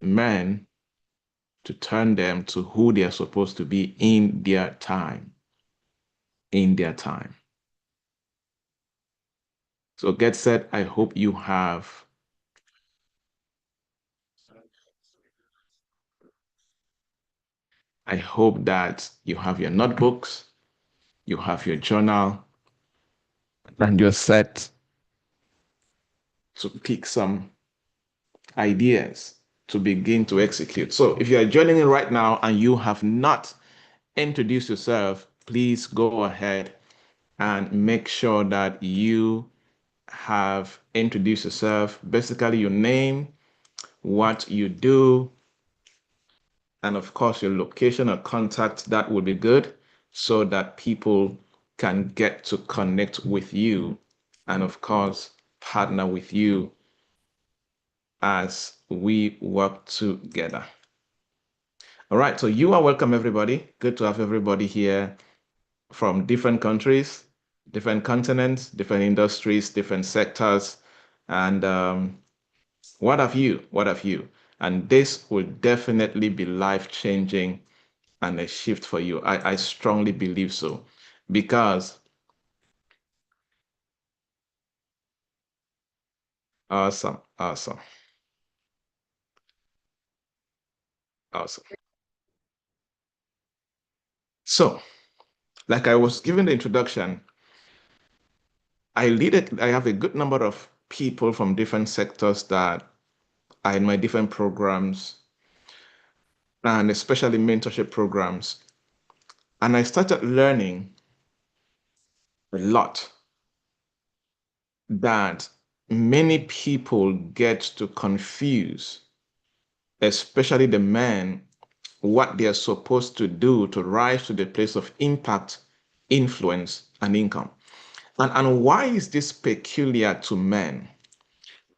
men to turn them to who they are supposed to be in their time. In their time. So get set. I hope you have. I hope that you have your notebooks, you have your journal, and you're set to pick some ideas to begin to execute. So if you are joining in right now and you have not introduced yourself, please go ahead and make sure that you have introduced yourself. Basically, your name, what you do, and of course, your location or contact. That would be good so that people can get to connect with you and, of course, partner with you as we work together. All right, so you are welcome, everybody. Good to have everybody here from different countries, different continents, different industries, different sectors, and what have you? What have you? And this will definitely be life-changing and a shift for you. I strongly believe so, because awesome, awesome, awesome. So, like I was giving the introduction, I have a good number of people from different sectors that are in my different programs and especially mentorship programs. And I started learning a lot that many people get to confuse, especially the men, what they are supposed to do to rise to the place of impact, influence, and income. And why is this peculiar to men?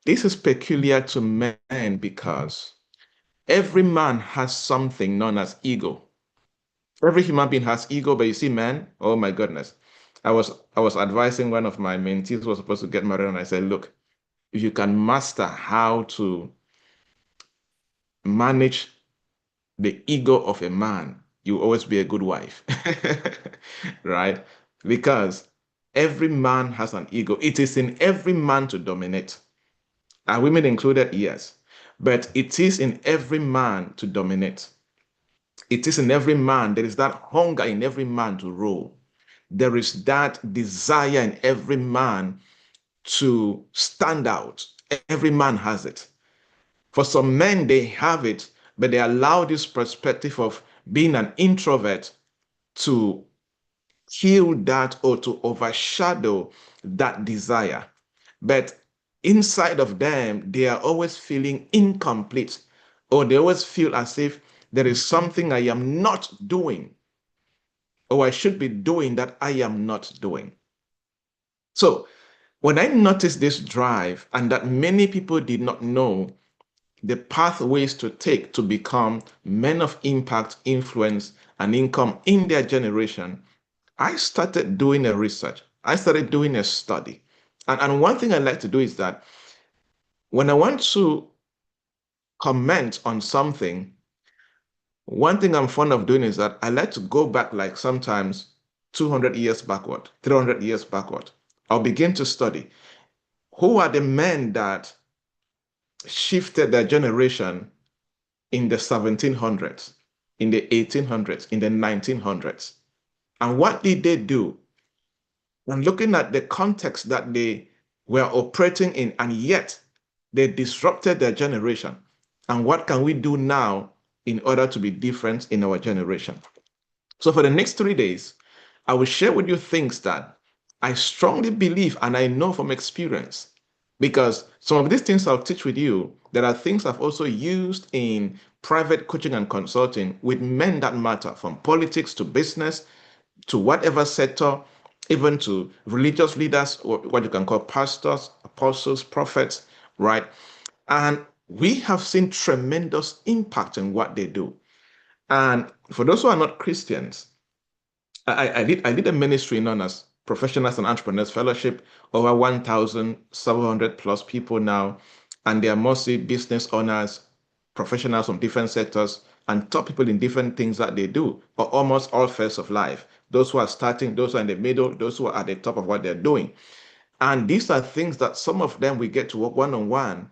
This is peculiar to men because every man has something known as ego. Every human being has ego, but you see, man, oh my goodness. I was advising one of my mentees who was supposed to get married, and I said, look, if you can master how to manage the ego of a man, you will always be a good wife. Right? Because every man has an ego. It is in every man to dominate. Are women included? Yes. But it is in every man to dominate. It is in every man. There is that hunger in every man to rule. There is that desire in every man to stand out. Every man has it. For some men, they have it, but they allow this perspective of being an introvert to kill that or to overshadow that desire. But inside of them, they are always feeling incomplete, or they always feel as if there is something I am not doing, or I should be doing that I am not doing. So when I noticed this drive and that many people did not know the pathways to take to become men of impact, influence, and income in their generation, I started doing a research. I started doing a study. And one thing I like to do is that when I want to comment on something, one thing I'm fond of doing is that I like to go back, like sometimes 200 years backward, 300 years backward. I'll begin to study who are the men that shifted their generation in the 1700s, in the 1800s, in the 1900s. And what did they do? And looking at the context that they were operating in, and yet they disrupted their generation. And what can we do now in order to be different in our generation? So for the next 3 days, I will share with you things that I strongly believe and I know from experience. Because some of these things I'll teach with you, there are things I've also used in private coaching and consulting with men that matter, from politics to business to whatever sector, even to religious leaders, or what you can call pastors, apostles, prophets, right? And we have seen tremendous impact in what they do. And for those who are not Christians, I did a ministry known as Professionals and Entrepreneurs Fellowship, over 1,700 plus people now, and they are mostly business owners, professionals from different sectors, and top people in different things that they do, or almost all phases of life. Those who are starting, those who are in the middle, those who are at the top of what they're doing. And these are things that some of them we get to work one-on-one,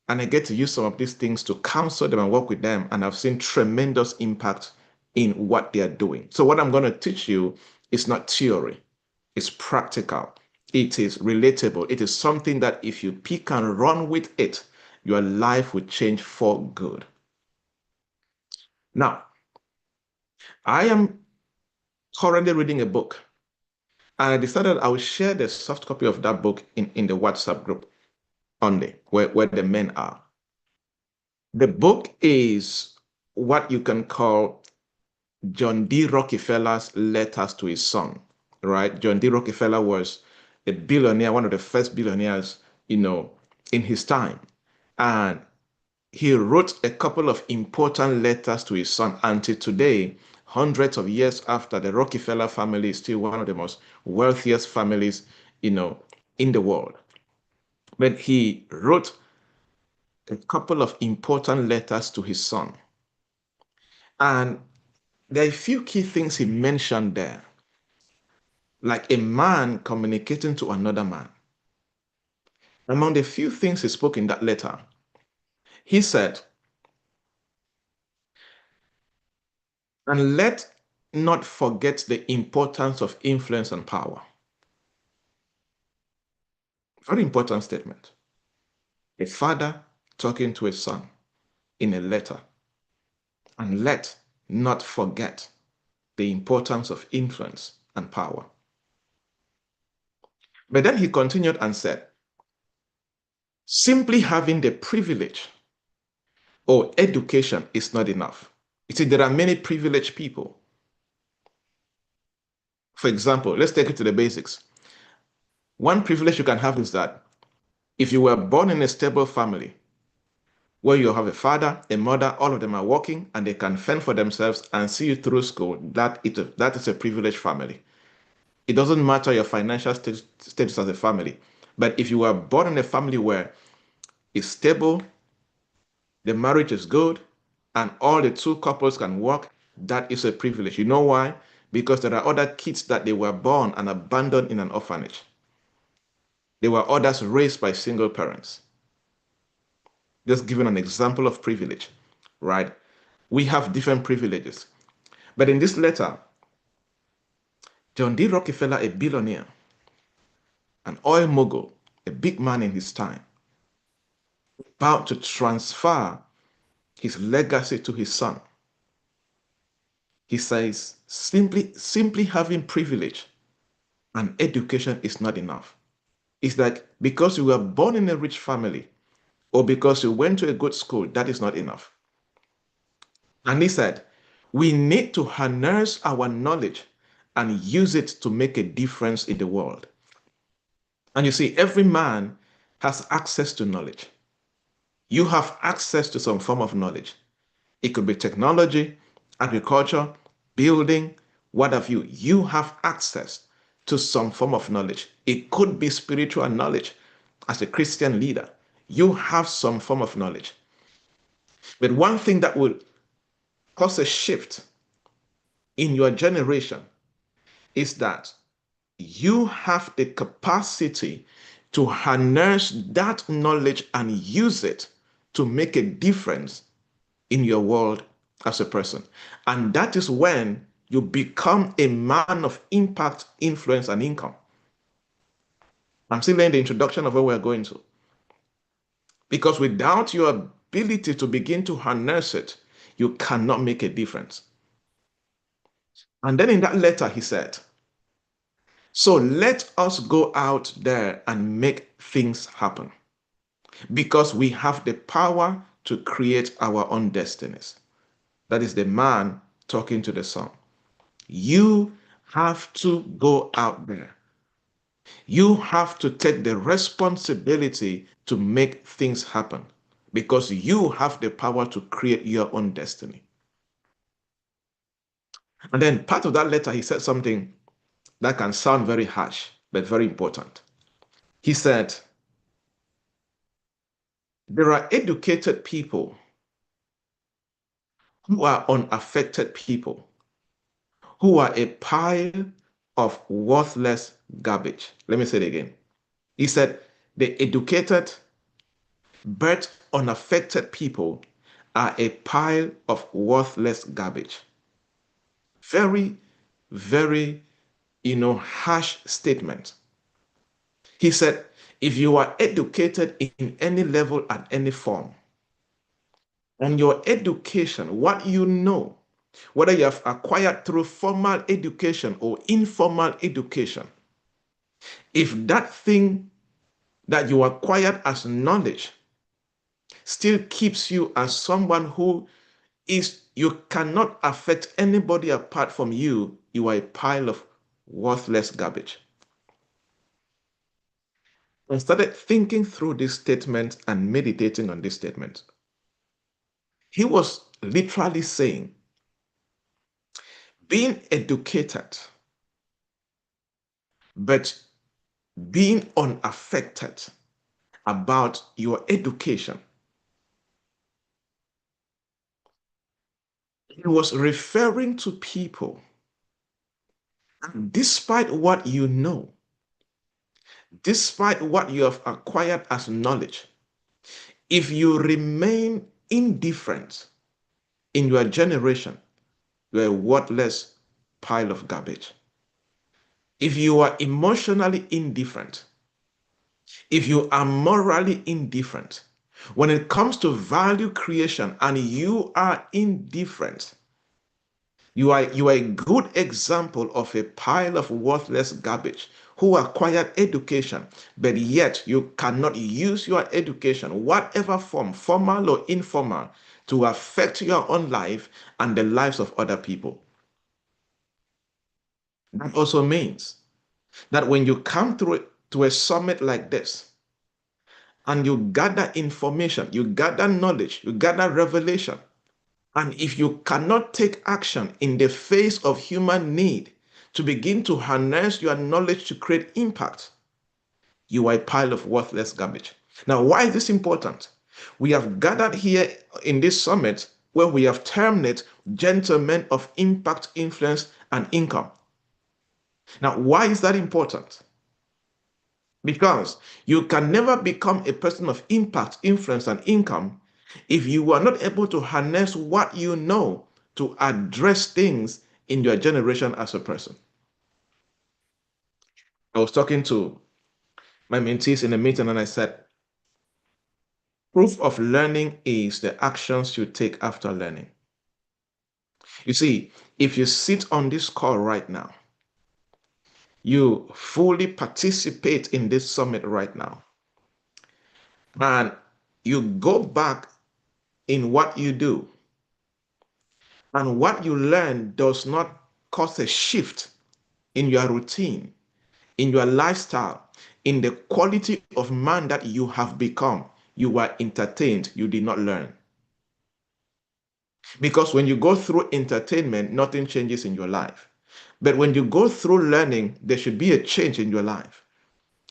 and I get to use some of these things to counsel them and work with them. And I've seen tremendous impact in what they are doing. So what I'm going to teach you is not theory, it's practical. It is relatable. It is something that if you pick and run with it, your life will change for good. Now, I am currently reading a book, and I decided I will share the soft copy of that book in the WhatsApp group only, where the men are. The book is what you can call John D. Rockefeller's letters to his son, right? John D. Rockefeller was a billionaire, one of the first billionaires, in his time. And he wrote a couple of important letters to his son. Until today, hundreds of years after, the Rockefeller family is still one of the most wealthiest families, in the world. But he wrote a couple of important letters to his son. And there are a few key things he mentioned there, like a man communicating to another man. Among the few things he spoke in that letter, he said, and let not forget the importance of influence and power. Very important statement. A father talking to a son in a letter. And let not forget the importance of influence and power. But then he continued and said, simply having the privilege or education is not enough. You see, there are many privileged people. For example, let's take it to the basics. One privilege you can have is that if you were born in a stable family where you have a father, a mother, all of them are working and they can fend for themselves and see you through school, that is a privileged family. It doesn't matter your financial status as a family. But if you were born in a family where it's stable, the marriage is good, and all the two couples can work, that is a privilege. You know why? Because there are other kids that they were born and abandoned in an orphanage. There were others raised by single parents. Just giving an example of privilege, right? We have different privileges. But in this letter, John D. Rockefeller, a billionaire, an oil mogul, a big man in his time, about to transfer his legacy to his son. He says, simply having privilege and education is not enough. It's like because you were born in a rich family or because you went to a good school, that is not enough. And he said, we need to harness our knowledge and use it to make a difference in the world. And you see, every man has access to knowledge. You have access to some form of knowledge. It could be technology, agriculture, building, what have you. You have access to some form of knowledge. It could be spiritual knowledge. As a Christian leader, you have some form of knowledge. But one thing that will cause a shift in your generation is that you have the capacity to harness that knowledge and use it to make a difference in your world as a person. And that is when you become a man of impact, influence, and income. I'm still in the introduction of where we're going to. Because without your ability to begin to harness it, you cannot make a difference. And then in that letter, he said, so let us go out there and make things happen because we have the power to create our own destinies. That is the man talking to the son. You have to go out there. You have to take the responsibility to make things happen because you have the power to create your own destiny. And then part of that letter, he said something that can sound very harsh, but very important. He said, there are educated people who are unaffected people, who are a pile of worthless garbage. Let me say it again. He said, the educated, but unaffected people are a pile of worthless garbage. Very, very, harsh statement. He said, if you are educated in any level at any form, and your education, what you know, whether you have acquired through formal education or informal education, if that thing that you acquired as knowledge still keeps you as someone who is, you cannot affect anybody apart from you, you are a pile of worthless garbage. I started thinking through this statement and meditating on this statement. He was literally saying, being educated, but being unaffected about your education. He was referring to people, despite what you know, despite what you have acquired as knowledge, if you remain indifferent in your generation, you're a worthless pile of garbage. If you are emotionally indifferent, if you are morally indifferent, when it comes to value creation and you are indifferent, you are a good example of a pile of worthless garbage who acquired education, but yet you cannot use your education, whatever form, formal or informal, to affect your own life and the lives of other people. That also means that when you come through to a summit like this and you gather information, you gather knowledge, you gather revelation, and if you cannot take action in the face of human need to begin to harness your knowledge to create impact, you are a pile of worthless garbage. Now, why is this important? We have gathered here in this summit where we have termed it Gentlemen of Impact, Influence, and Income. Now, why is that important? Because you can never become a person of impact, influence, and income if you are not able to harness what you know to address things in your generation as a person. I was talking to my mentees in a meeting and I said, proof of learning is the actions you take after learning. You see, if you sit on this call right now, you fully participate in this summit right now, and you go back in what you do, and what you learn does not cause a shift in your routine, in your lifestyle, in the quality of man that you have become, you were entertained, you did not learn. Because when you go through entertainment, nothing changes in your life. But when you go through learning, there should be a change in your life.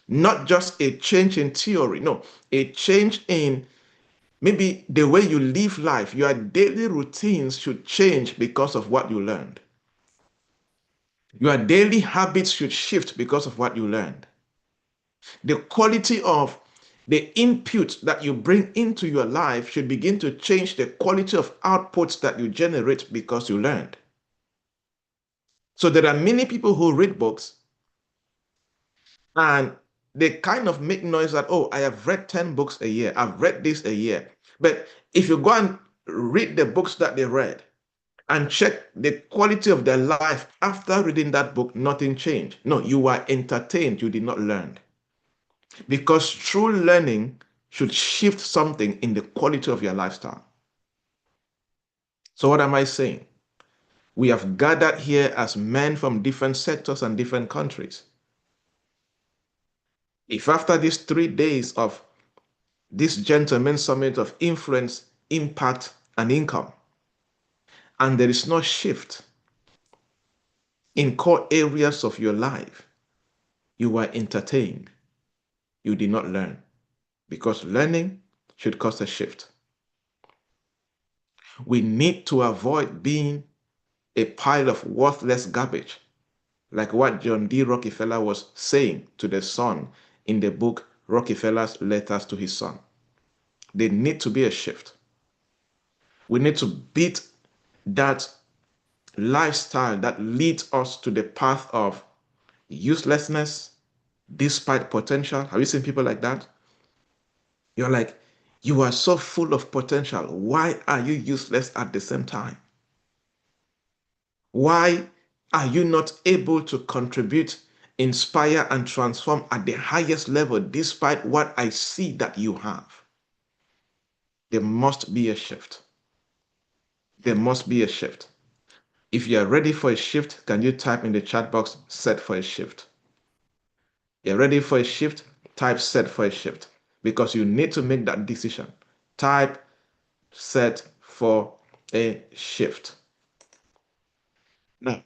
Not just a change in theory, no, a change in maybe the way you live life. Your daily routines should change because of what you learned. Your daily habits should shift because of what you learned. The quality of the input that you bring into your life should begin to change the quality of outputs that you generate because you learned. So there are many people who read books and they kind of make noise that, oh, I have read 10 books a year. I've read this a year. But if you go and read the books that they read and check the quality of their life after reading that book, nothing changed. No, you were entertained. You did not learn. Because true learning should shift something in the quality of your lifestyle. So what am I saying? We have gathered here as men from different sectors and different countries. If after these 3 days of this gentleman summit of influence, impact, and income, and there is no shift in core areas of your life, you were entertained. You did not learn, because learning should cause a shift. We need to avoid being a pile of worthless garbage, like what John D. Rockefeller was saying to the son in the book Rockefeller's Letters to His Son. There need to be a shift. We need to beat that lifestyle that leads us to the path of uselessness despite potential. Have you seen people like that? You're like, you are so full of potential. Why are you useless at the same time? Why are you not able to contribute, inspire, and transform at the highest level despite what I see that you have? There must be a shift. There must be a shift. If you are ready for a shift, can you type in the chat box, set for a shift? You're ready for a shift? Type set for a shift because you need to make that decision. Type set for a shift. Now,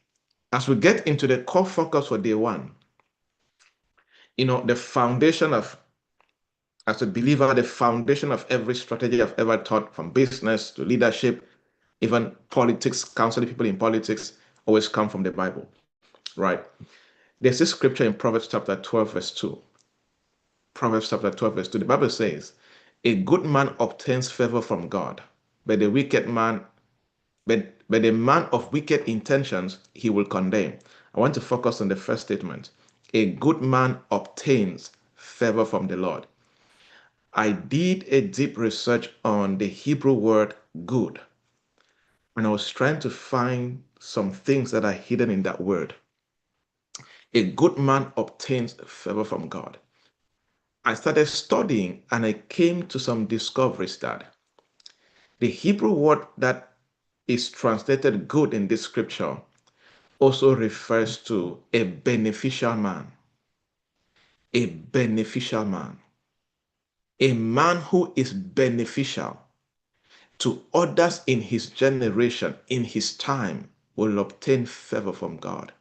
as we get into the core focus for day one, the foundation of, as a believer, the foundation of every strategy I've ever taught, from business to leadership, even politics, counseling people in politics, always come from the Bible, right? There's this scripture in Proverbs chapter 12, verse 2. Proverbs chapter 12, verse 2. The Bible says, a good man obtains favor from God, but the wicked man, but the man of wicked intentions, he will condemn. I want to focus on the first statement. A good man obtains favor from the Lord. I did a deep research on the Hebrew word good, and I was trying to find some things that are hidden in that word. A good man obtains favor from God. I started studying and I came to some discoveries that the Hebrew word that is translated good in this scripture also refers to a beneficial man. A beneficial man. A man who is beneficial to others in his generation, in his time, will obtain favor from God.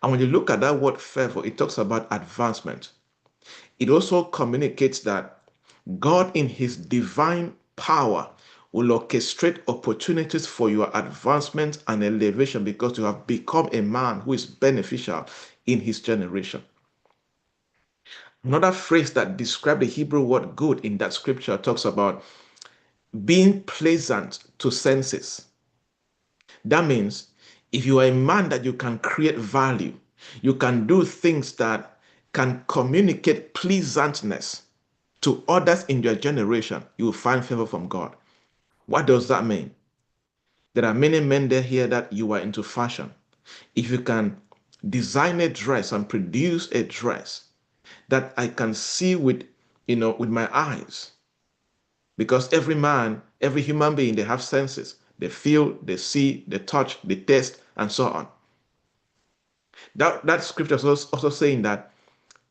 And when you look at that word favor, it talks about advancement. It also communicates that God, in his divine power, will orchestrate opportunities for your advancement and elevation because you have become a man who is beneficial in his generation. Another phrase that describes the Hebrew word good in that scripture talks about being pleasant to senses. That means if you are a man that you can create value, you can do things that can communicate pleasantness to others in your generation, you will find favor from God. What does that mean? There are many men there here that you are into fashion. If you can design a dress and produce a dress that I can see with my eyes, because every man, every human being, they have senses. They feel, they see, they touch, they taste, and so on. That scripture is also saying that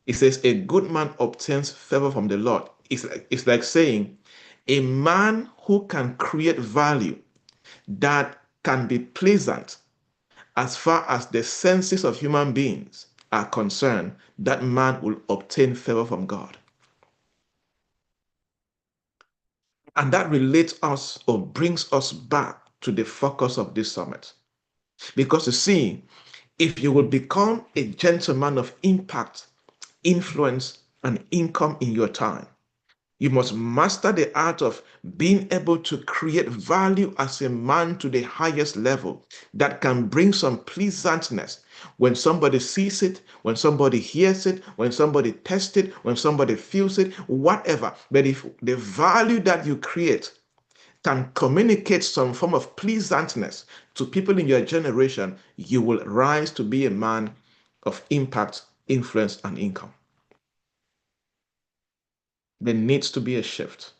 it says a good man obtains favor from the Lord. It's like saying a man who can create value that can be pleasant as far as the senses of human beings are concerned, that man will obtain favor from God. And that relates us or brings us back to the focus of this summit. Because you see, if you will become a gentleman of impact, influence, and income in your time, you must master the art of being able to create value as a man to the highest level that can bring some pleasantness when somebody sees it, when somebody hears it, when somebody tests it, when somebody feels it, whatever. But if the value that you create can communicate some form of pleasantness to people in your generation, you will rise to be a man of impact, influence, and income. There needs to be a shift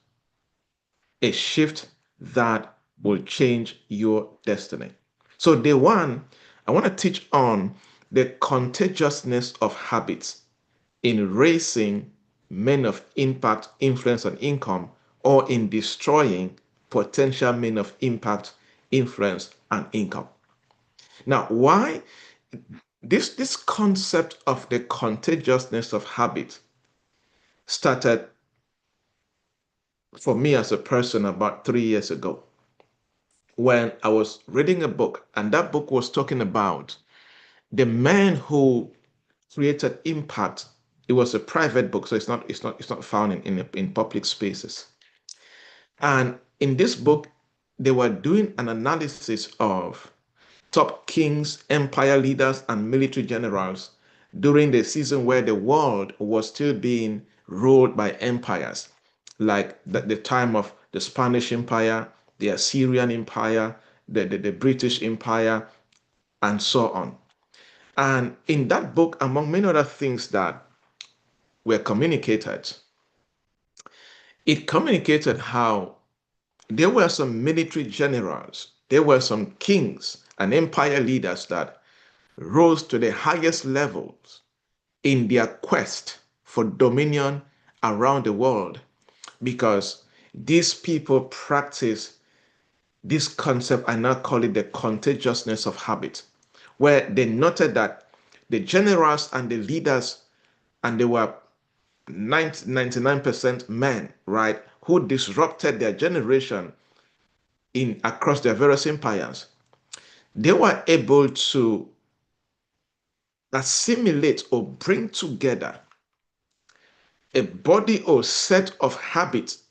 that will change your destiny. So, day one, I want to teach on the contagiousness of habits in raising men of impact, influence, and income, or in destroying potential men of impact, influence, and income. Now, why this concept of the contagiousness of habit started for me as a person about 3 years ago. when I was reading a book, and that book was talking about the man who created impact. It was a private book, so it's not found in public spaces. And in this book, they were doing an analysis of top kings, empire leaders, and military generals during the season where the world was still being ruled by empires, like the time of the Spanish Empire, the Assyrian Empire, the British Empire, and so on. And in that book, among many other things that were communicated, it communicated how there were some military generals, there were some kings and empire leaders that rose to the highest levels in their quest for dominion around the world because these people practice this concept, I now call it the contagiousness of habit, where they noted that the generals and the leaders, and they were 99% men, right, who disrupted their generation in across their various empires, they were able to assimilate or bring together a body or set of habits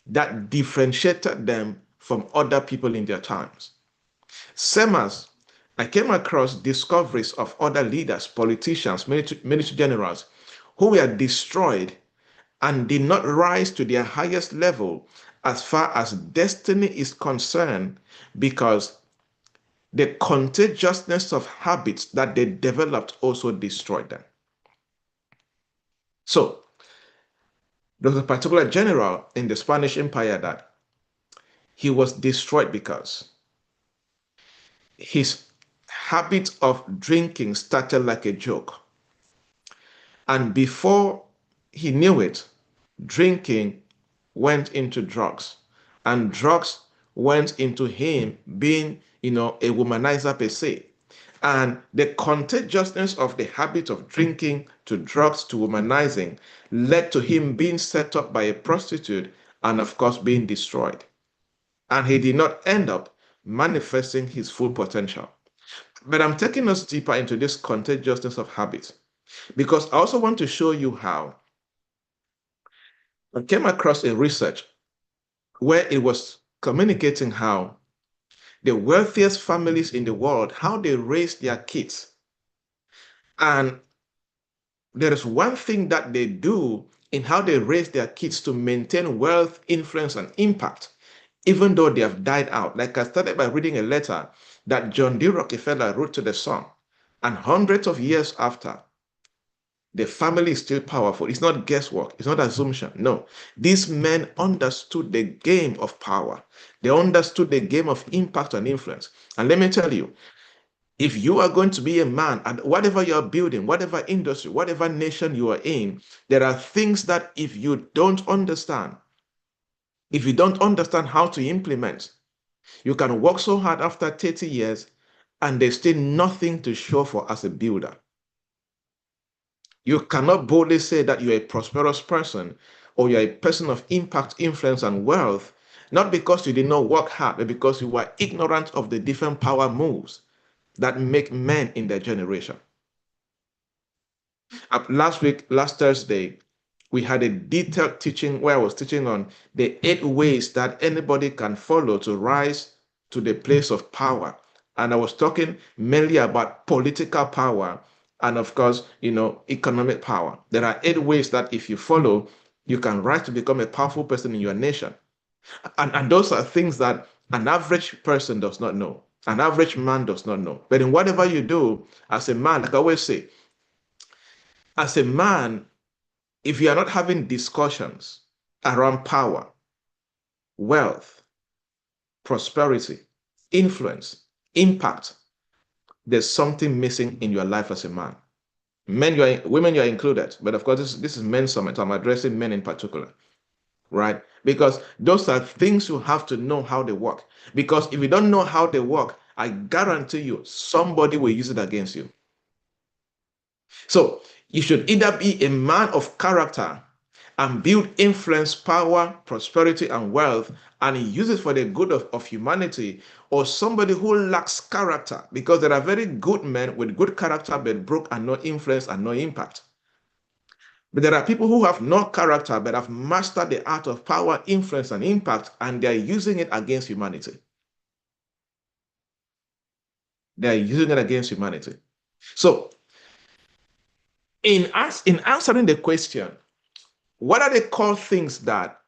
that differentiated them from other people in their times. Same as I came across discoveries of other leaders, politicians, military generals who were destroyed and did not rise to their highest level as far as destiny is concerned because the contagiousness of habits that they developed also destroyed them. So, there was a particular general in the Spanish Empire that he was destroyed because his habit of drinking started like a joke. And before he knew it, drinking went into drugs. And drugs went into him being, a womanizer per se. And the contagiousness of the habit of drinking to drugs to womanizing led to him being set up by a prostitute and, of course, being destroyed. And he did not end up manifesting his full potential. But I'm taking us deeper into this contagiousness of habits because I also want to show you how I came across a research where it was communicating how the wealthiest families in the world, how they raise their kids. And there is one thing that they do in how they raise their kids to maintain wealth, influence, and impact, even though they have died out. Like I started by reading a letter that John D. Rockefeller wrote to the son. And hundreds of years after, the family is still powerful. It's not guesswork. It's not assumption. No. These men understood the game of power. They understood the game of impact and influence. And let me tell you, if you are going to be a man at whatever you're building, whatever industry, whatever nation you are in, there are things that if you don't understand how to implement, you can work so hard after 30 years and there's still nothing to show for as a builder. You cannot boldly say that you're a prosperous person or you're a person of impact, influence, and wealth, not because you did not work hard, but because you were ignorant of the different power moves that make men in their generation. Last Thursday, we had a detailed teaching where I was teaching on the 8 ways that anybody can follow to rise to the place of power. And I was talking mainly about political power and, of course, economic power. There are 8 ways that if you follow, you can rise to become a powerful person in your nation. And those are things that an average person does not know. An average man does not know. But in whatever you do, as a man, like I always say, as a man, if you are not having discussions around power, wealth, prosperity, influence, impact, there's something missing in your life as a man. Women, you are included, but of course, this is men's summit. I'm addressing men in particular, right? Because those are things you have to know how they work. Because if you don't know how they work, I guarantee you, somebody will use it against you. So you should either be a man of character and build influence, power, prosperity, and wealth, and he uses for the good of humanity, or somebody who lacks character, because there are very good men with good character but broke and no influence and no impact. But there are people who have no character but have mastered the art of power, influence, and impact, and they are using it against humanity. They are using it against humanity. So, in answering the question, what are the core things that,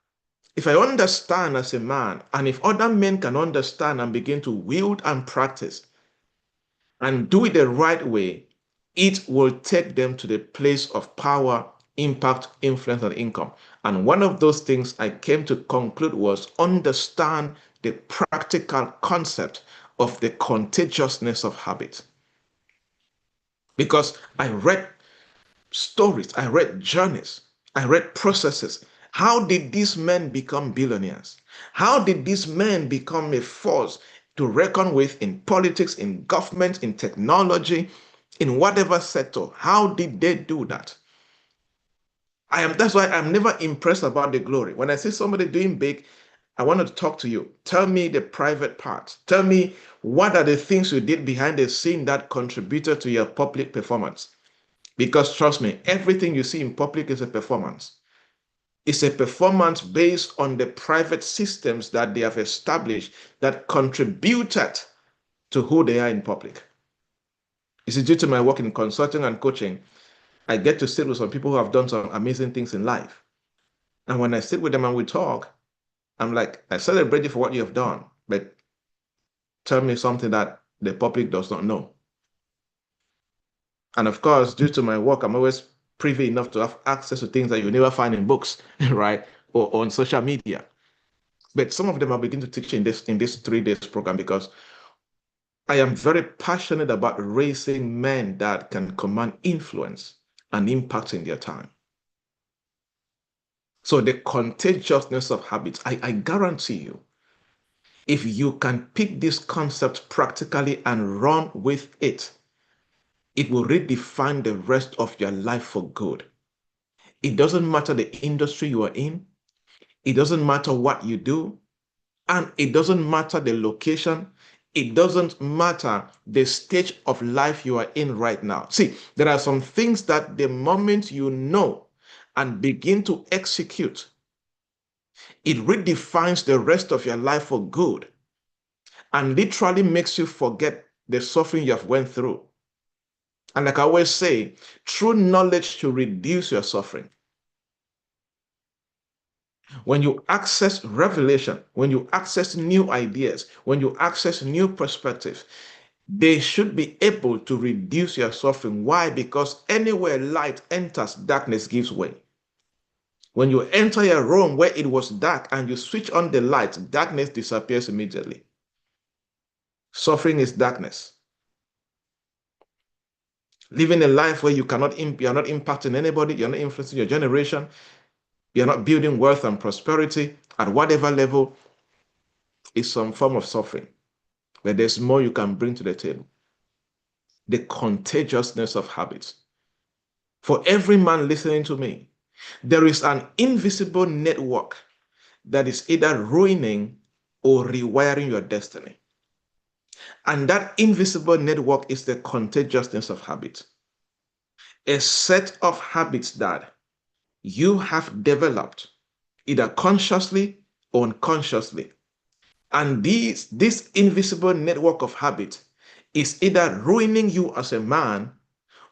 if I understand as a man, and if other men can understand and begin to wield and practice and do it the right way, it will take them to the place of power, impact, influence, and income. And one of those things I came to conclude was understand the practical concept of the contagiousness of habit. Because I read stories, I read journeys, I read processes. How did these men become billionaires? How did these men become a force to reckon with in politics, in government, in technology, in whatever sector? How did they do that? That's why I'm never impressed about the glory. When I see somebody doing big, I want to talk to you. Tell me the private part. Tell me what are the things you did behind the scene that contributed to your public performance. Because trust me, everything you see in public is a performance. It's a performance based on the private systems that they have established that contributed to who they are in public. This is due to my work in consulting and coaching. I get to sit with some people who have done some amazing things in life. And when I sit with them and we talk, I'm like, I celebrate you for what you have done, but tell me something that the public does not know. And of course, due to my work, I'm always privy enough to have access to things that you never find in books, right? Or on social media. But some of them I begin to teach in this 3 days program because I am very passionate about raising men that can command influence and impact in their time. So the contagiousness of habits, I guarantee you, if you can pick this concept practically and run with it, it will redefine the rest of your life for good. It doesn't matter the industry you are in, it doesn't matter what you do, and it doesn't matter the location. It doesn't matter the stage of life you are in right now. See, there are some things that the moment you know and begin to execute, it redefines the rest of your life for good and literally makes you forget the suffering you have went through. And like I always say, true knowledge should reduce your suffering. When you access revelation, when you access new ideas, when you access new perspectives, they should be able to reduce your suffering. Why? Because anywhere light enters, darkness gives way. When you enter a room where it was dark and you switch on the light, darkness disappears immediately. Suffering is darkness. Living a life where you're not impacting anybody, you're not influencing your generation, you're not building wealth and prosperity at whatever level, is some form of suffering. But there's more you can bring to the table. The contagiousness of habits. For every man listening to me, there is an invisible network that is either ruining or rewiring your destiny. And that invisible network is the contagiousness of habits. A set of habits that you have developed either consciously or unconsciously. And this invisible network of habits is either ruining you as a man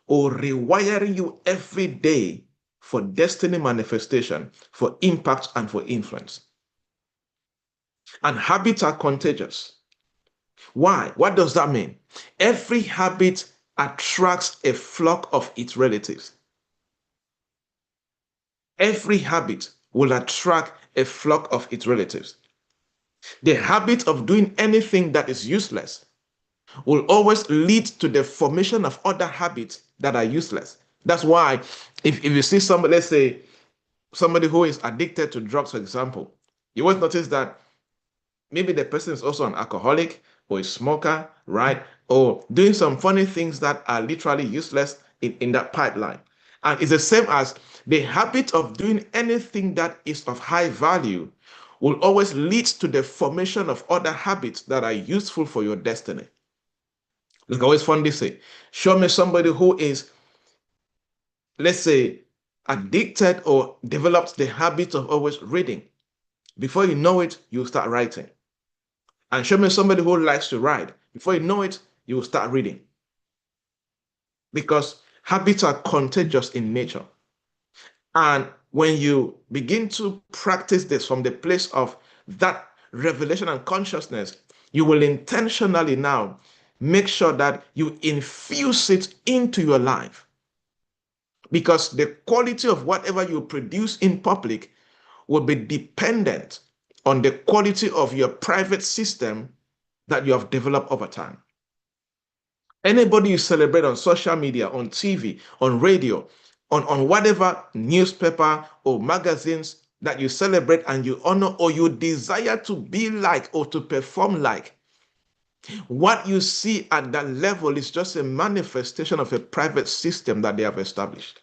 or rewiring you every day for destiny manifestation, for impact, and for influence. And habits are contagious. Why? What does that mean? Every habit attracts a flock of its relatives. Every habit will attract a flock of its relatives. The habit of doing anything that is useless will always lead to the formation of other habits that are useless. That's why if you see somebody, let's say somebody who is addicted to drugs, for example, you will notice that maybe the person is also an alcoholic or a smoker, right? Or doing some funny things that are literally useless in that pipeline. And it's the same as the habit of doing anything that is of high value will always lead to the formation of other habits that are useful for your destiny. Like I always fondly say, show me somebody who is, let's say, addicted or develops the habit of always reading. Before you know it, you'll start writing. And show me somebody who likes to write. Before you know it, you will start reading. Because habits are contagious in nature. And when you begin to practice this from the place of that revelation and consciousness, you will intentionally now make sure that you infuse it into your life. Because the quality of whatever you produce in public will be dependent on the quality of your private system that you have developed over time. Anybody you celebrate on social media, on TV, on radio, on whatever newspaper or magazines that you celebrate and you honor or you desire to be like or to perform like, what you see at that level is just a manifestation of a private system that they have established.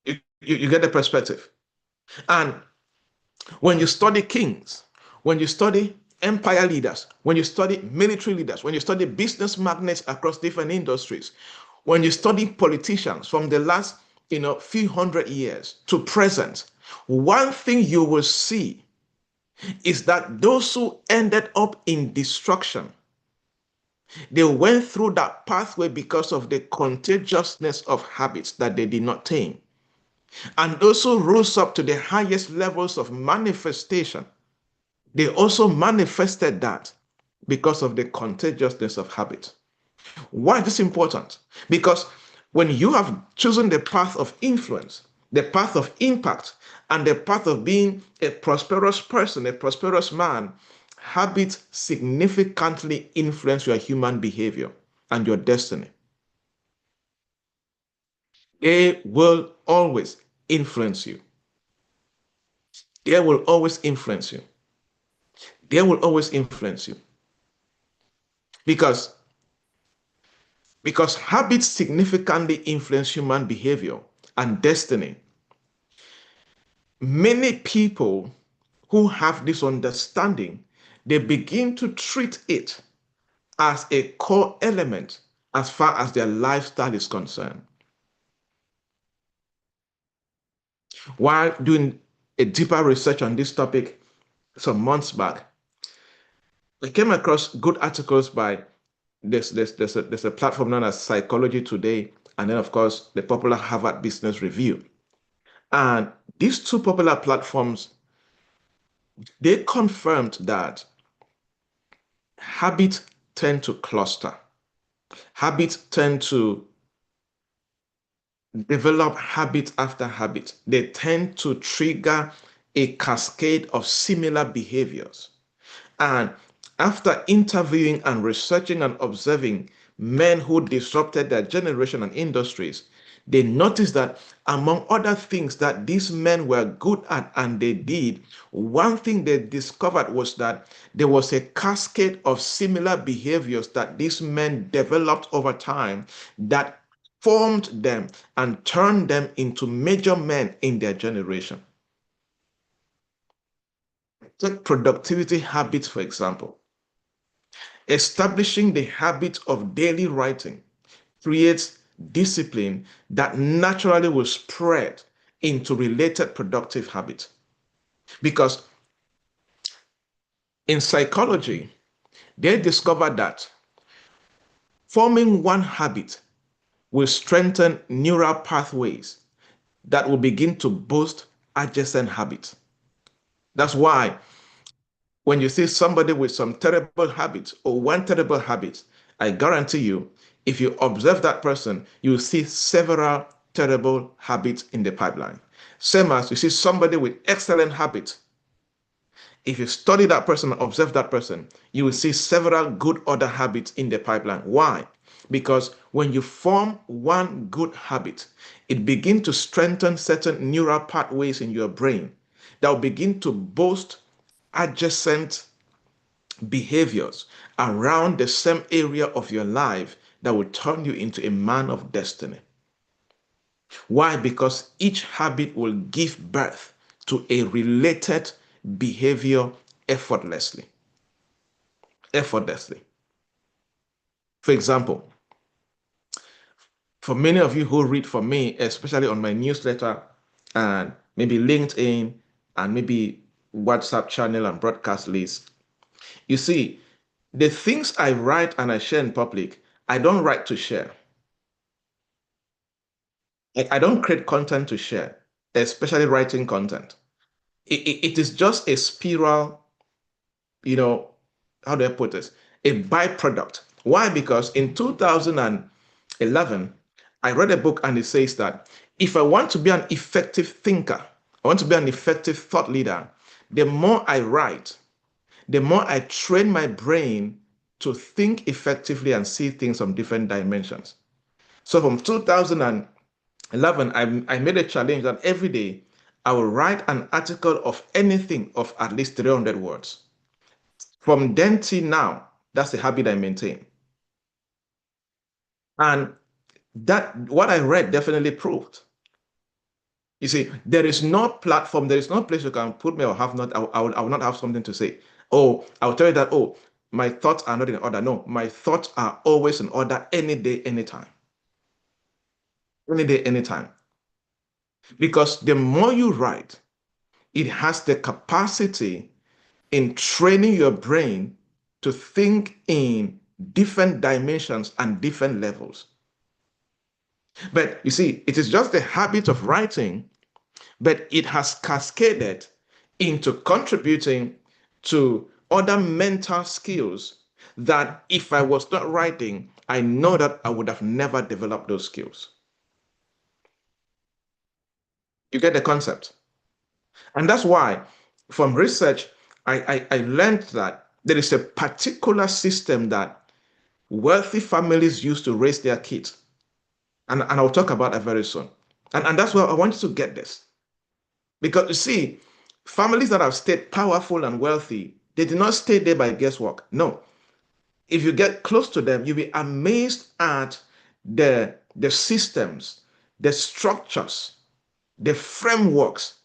You get the perspective. And when you study kings, when you study empire leaders, when you study military leaders, when you study business magnates across different industries, when you study politicians from the last few hundred years to present, one thing you will see is that those who ended up in destruction, they went through that pathway because of the contagiousness of habits that they did not tame. And those who rose up to the highest levels of manifestation, they also manifested that because of the contagiousness of habit. Why is this important? Because when you have chosen the path of influence, the path of impact, and the path of being a prosperous person, a prosperous man, habits significantly influence your human behavior and your destiny. They will always influence you. They will always influence you. They will always influence you. Because habits significantly influence human behavior and destiny. Many people who have this understanding, they begin to treat it as a core element as far as their lifestyle is concerned. While doing a deeper research on this topic some months back, I came across good articles by there's a platform known as Psychology Today, and then of course the popular Harvard Business Review. And these two popular platforms, they confirmed that habits tend to cluster. Habits tend to develop habit after habit. They tend to trigger a cascade of similar behaviors. And after interviewing and researching and observing men who disrupted their generation and industries, they noticed that among other things that these men were good at and they did, one thing they discovered was that there was a cascade of similar behaviors that these men developed over time that formed them and turned them into major men in their generation. Take productivity habits, for example. Establishing the habit of daily writing creates discipline that naturally will spread into related productive habits. Because in psychology, they discovered that forming one habit will strengthen neural pathways that will begin to boost adjacent habits. That's why when you see somebody with some terrible habits or one terrible habit, I guarantee you, if you observe that person, you will see several terrible habits in the pipeline. Same as you see somebody with excellent habits. If you study that person and observe that person, you will see several good other habits in the pipeline. Why? Because when you form one good habit, it begins to strengthen certain neural pathways in your brain that will begin to boost adjacent behaviors around the same area of your life that will turn you into a man of destiny. Why? Because each habit will give birth to a related behavior effortlessly. Effortlessly. For example, for many of you who read for me, especially on my newsletter and maybe LinkedIn and maybe WhatsApp channel and broadcast list, you see, the things I write and I share in public, I don't write to share. I don't create content to share, especially writing content. It is just a spiral, you know, how do I put this? A byproduct. Why? Because in 2011, I read a book and it says that if I want to be an effective thinker, I want to be an effective thought leader, the more I write, the more I train my brain to think effectively and see things from different dimensions. So from 2011, I made a challenge that every day I will write an article of anything of at least 300 words. From then till now, that's the habit I maintain. And that what I read definitely proved. You see, there is no platform, there is no place you can put me or have not, I will not have something to say. Oh, I'll tell you that, oh, my thoughts are not in order. No, my thoughts are always in order any day, anytime. Any day, anytime. Because the more you write, it has the capacity in training your brain to think in different dimensions and different levels. But you see, it is just the habit of writing, but it has cascaded into contributing to other mental skills that if I was not writing, I know that I would have never developed those skills. You get the concept? And that's why from research, I learned that there is a particular system that wealthy families use to raise their kids. And I'll talk about that very soon. And that's why I want you to get this. Because you see, families that have stayed powerful and wealthy, they did not stay there by guesswork. No. If you get close to them, you'll be amazed at the systems, the structures, the frameworks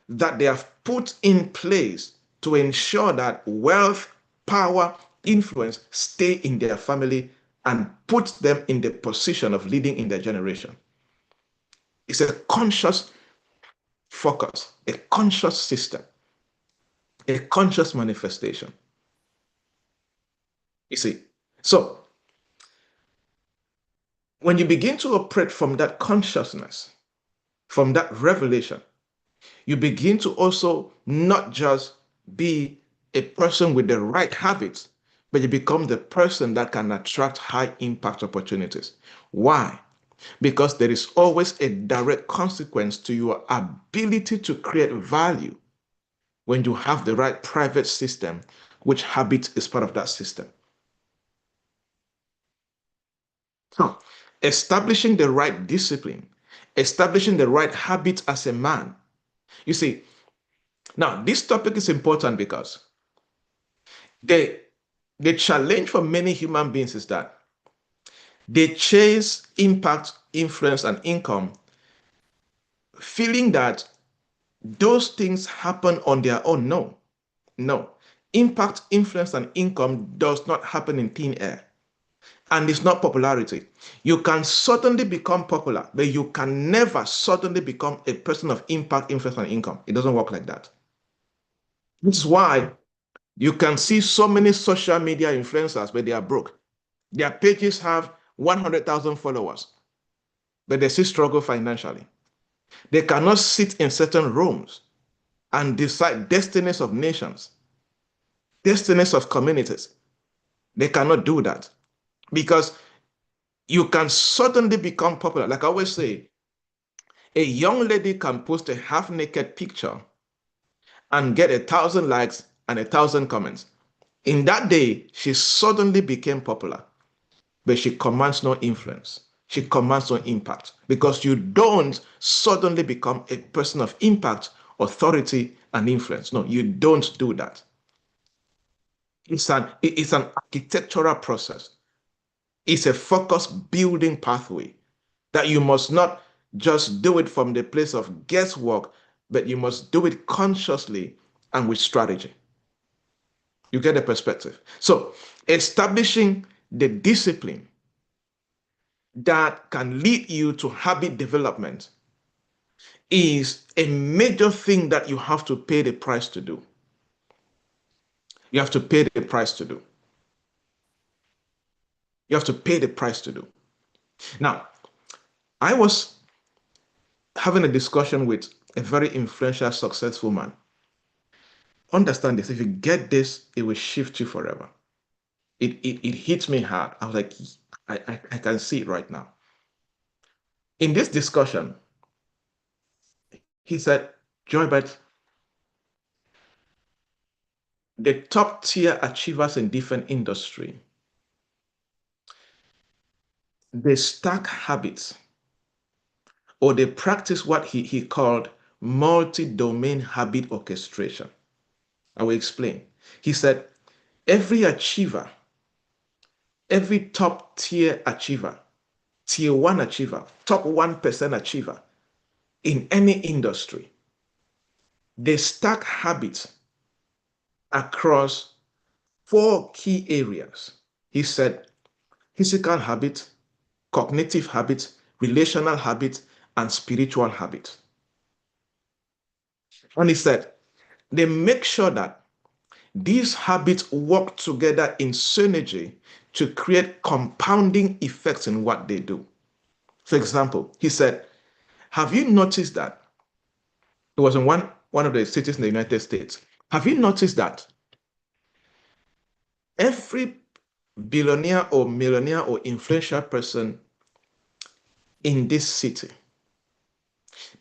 that they have put in place to ensure that wealth, power, influence stay in their family and put them in the position of leading in their generation. It's a conscious focus, a conscious system, a conscious manifestation. You see, so when you begin to operate from that consciousness, from that revelation, you begin to also not just be a person with the right habits, but you become the person that can attract high impact opportunities. Why? Because there is always a direct consequence to your ability to create value when you have the right private system, which habit is part of that system. So, establishing the right discipline, establishing the right habit as a man. You see, now this topic is important because the, the challenge for many human beings is that they chase impact, influence, and income, feeling that those things happen on their own. No, no. Impact, influence, and income does not happen in thin air. And it's not popularity. You can suddenly become popular, but you can never suddenly become a person of impact, influence, and income. It doesn't work like that. Which is why you can see so many social media influencers, but they are broke. Their pages have 100,000 followers, but they still struggle financially. They cannot sit in certain rooms and decide destinies of nations, destinies of communities. They cannot do that because you can suddenly become popular. Like I always say, a young lady can post a half naked picture and get 1,000 likes and 1,000 comments. In that day, she suddenly became popular, but she commands no influence. She commands no impact because you don't suddenly become a person of impact, authority, and influence. No, you don't do that. It's an architectural process. It's a focus building pathway that you must not just do it from the place of guesswork, but you must do it consciously and with strategy. You get the perspective. So, establishing the discipline that can lead you to habit development is a major thing that you have to pay the price to do. You have to pay the price to do. You have to pay the price to do. Now, I was having a discussion with a very influential, successful man. Understand this. If you get this, it will shift you forever. It hits me hard. I was like, I can see it right now. In this discussion, he said, Joy, but the top tier achievers in different industry, they stack habits or they practice what he called multi-domain habit orchestration. I will explain. He said, every achiever, every top tier achiever, tier one achiever, top 1% achiever in any industry, they stack habits across 4 key areas. He said physical habits, cognitive habits, relational habits, and spiritual habits. And he said they make sure that these habits work together in synergy to create compounding effects in what they do. For example, he said, have you noticed that it was in one of the cities in the United States? Have you noticed that every billionaire or millionaire or influential person in this city,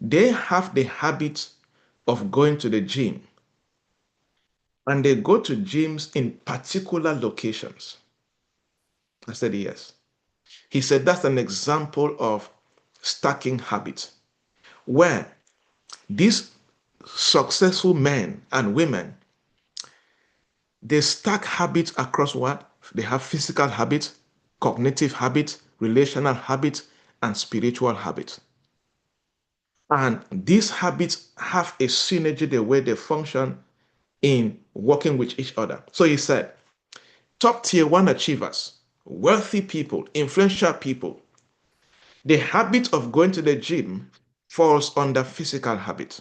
they have the habit of going to the gym, and they go to gyms in particular locations? I said, yes. He said, that's an example of stacking habits, where these successful men and women, they stack habits across what? They have physical habits, cognitive habits, relational habits, and spiritual habits. And these habits have a synergy the way they function in working with each other. So he said, top tier one achievers, wealthy people, influential people, the habit of going to the gym falls under physical habit.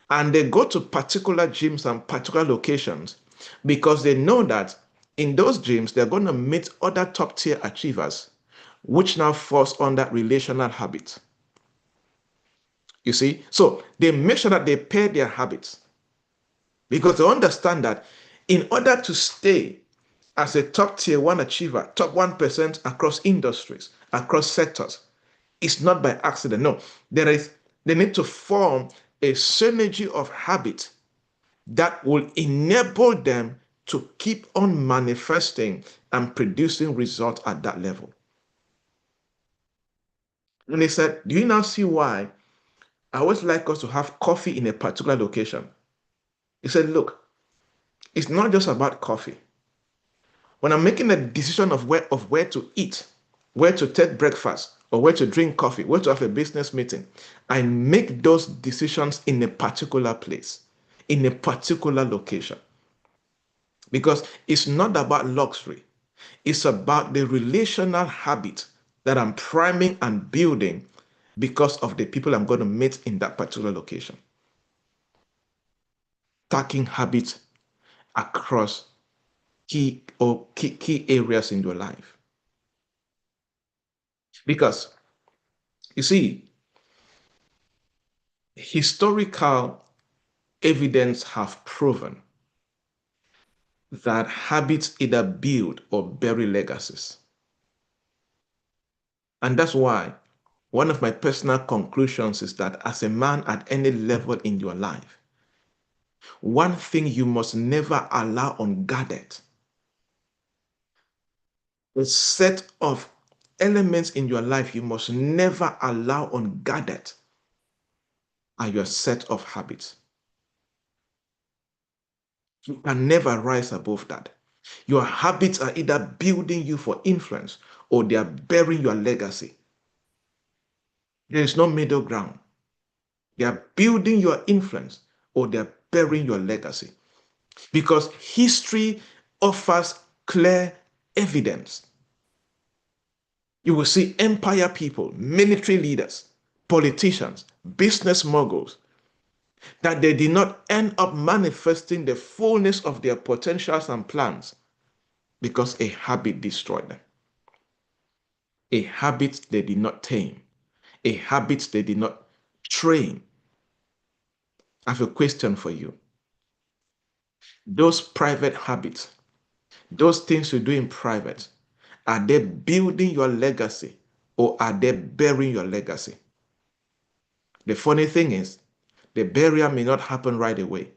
And they go to particular gyms and particular locations because they know that in those gyms, they're going to meet other top tier achievers, which now falls under relational habits. You see? So they make sure that they pair their habits because they understand that in order to stay as a top tier one achiever, top 1% across industries, across sectors, it's not by accident. No, they need to form a synergy of habit that will enable them to keep on manifesting and producing results at that level. And they said, do you now see why I always like us to have coffee in a particular location? He said, look, it's not just about coffee. When I'm making a decision of where to eat, where to take breakfast, or where to drink coffee, where to have a business meeting, I make those decisions in a particular place, in a particular location. Because it's not about luxury. It's about the relational habit that I'm priming and building because of the people I'm going to meet in that particular location. Stacking habits across key areas in your life. Because you see, historical evidence have proven that habits either build or bury legacies. And that's why one of my personal conclusions is that as a man at any level in your life, one thing you must never allow unguarded, a set of elements in your life you must never allow unguarded are your set of habits. You can never rise above that. Your habits are either building you for influence or they are burying your legacy. There is no middle ground. They are building your influence or they are burying your legacy. Because history offers clear evidence. You will see empire people, military leaders, politicians, business moguls, that they did not end up manifesting the fullness of their potentials and plans because a habit destroyed them. A habit they did not tame, a habit they did not train. I have a question for you. Those private habits, those things you do in private, are they building your legacy or are they burying your legacy? The funny thing is, the burial may not happen right away.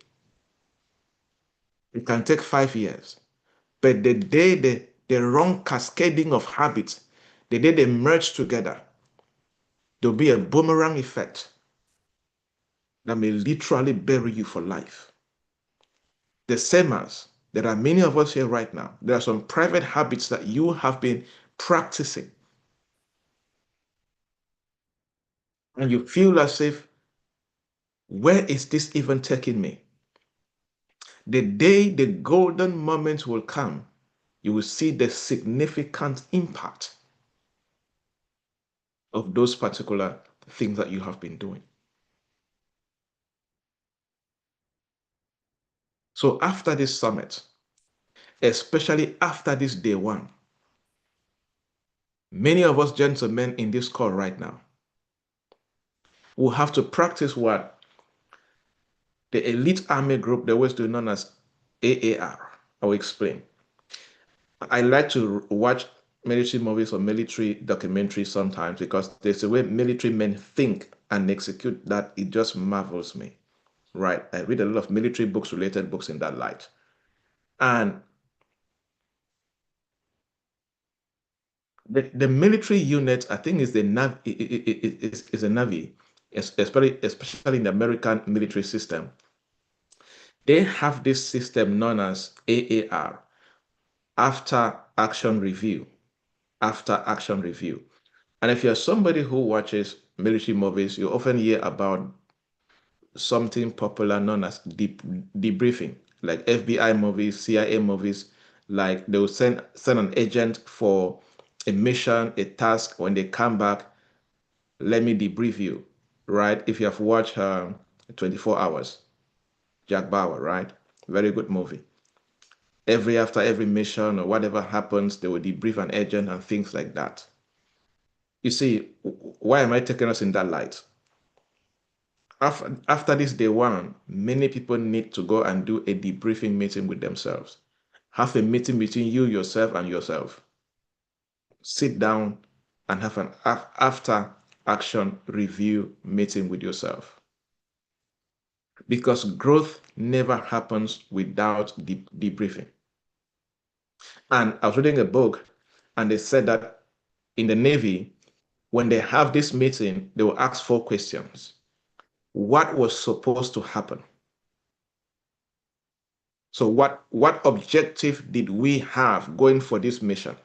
It can take 5 years. But the day the wrong cascading of habits, the day they merge together, there'll be a boomerang effect that may literally bury you for life. The same as there are many of us here right now. There are some private habits that you have been practicing, and you feel as if, where is this even taking me? The day the golden moment will come, you will see the significant impact of those particular things that you have been doing. So after this summit, especially after this day one, many of us gentlemen in this call right now will have to practice what the elite army group, they always do, known as AAR. I will explain. I like to watch military movies or military documentaries sometimes because there's a way military men think and execute that it just marvels me. Right? I read a lot of military books, related books in that light. And the military unit, I think, is the Navy, is a Navy, especially in the American military system. They have this system known as AAR, after action review. After action review. And if you're somebody who watches military movies, you often hear about something popular known as debriefing, like FBI movies, CIA movies. Like they will send an agent for a mission, a task. When they come back, let me debrief you, right? If you have watched 24 Hours, Jack Bauer, right? Very good movie. After every mission or whatever happens, they will debrief an agent and things like that. You see, why am I taking us in that light? After this day one, many people need to go and do a debriefing meeting with themselves. Have a meeting between you, yourself, and yourself. Sit down and have an after action review meeting with yourself. Because growth never happens without debriefing. And I was reading a book, and they said that in the Navy, when they have this meeting, they will ask 4 questions. What was supposed to happen? So what objective did we have going for this mission?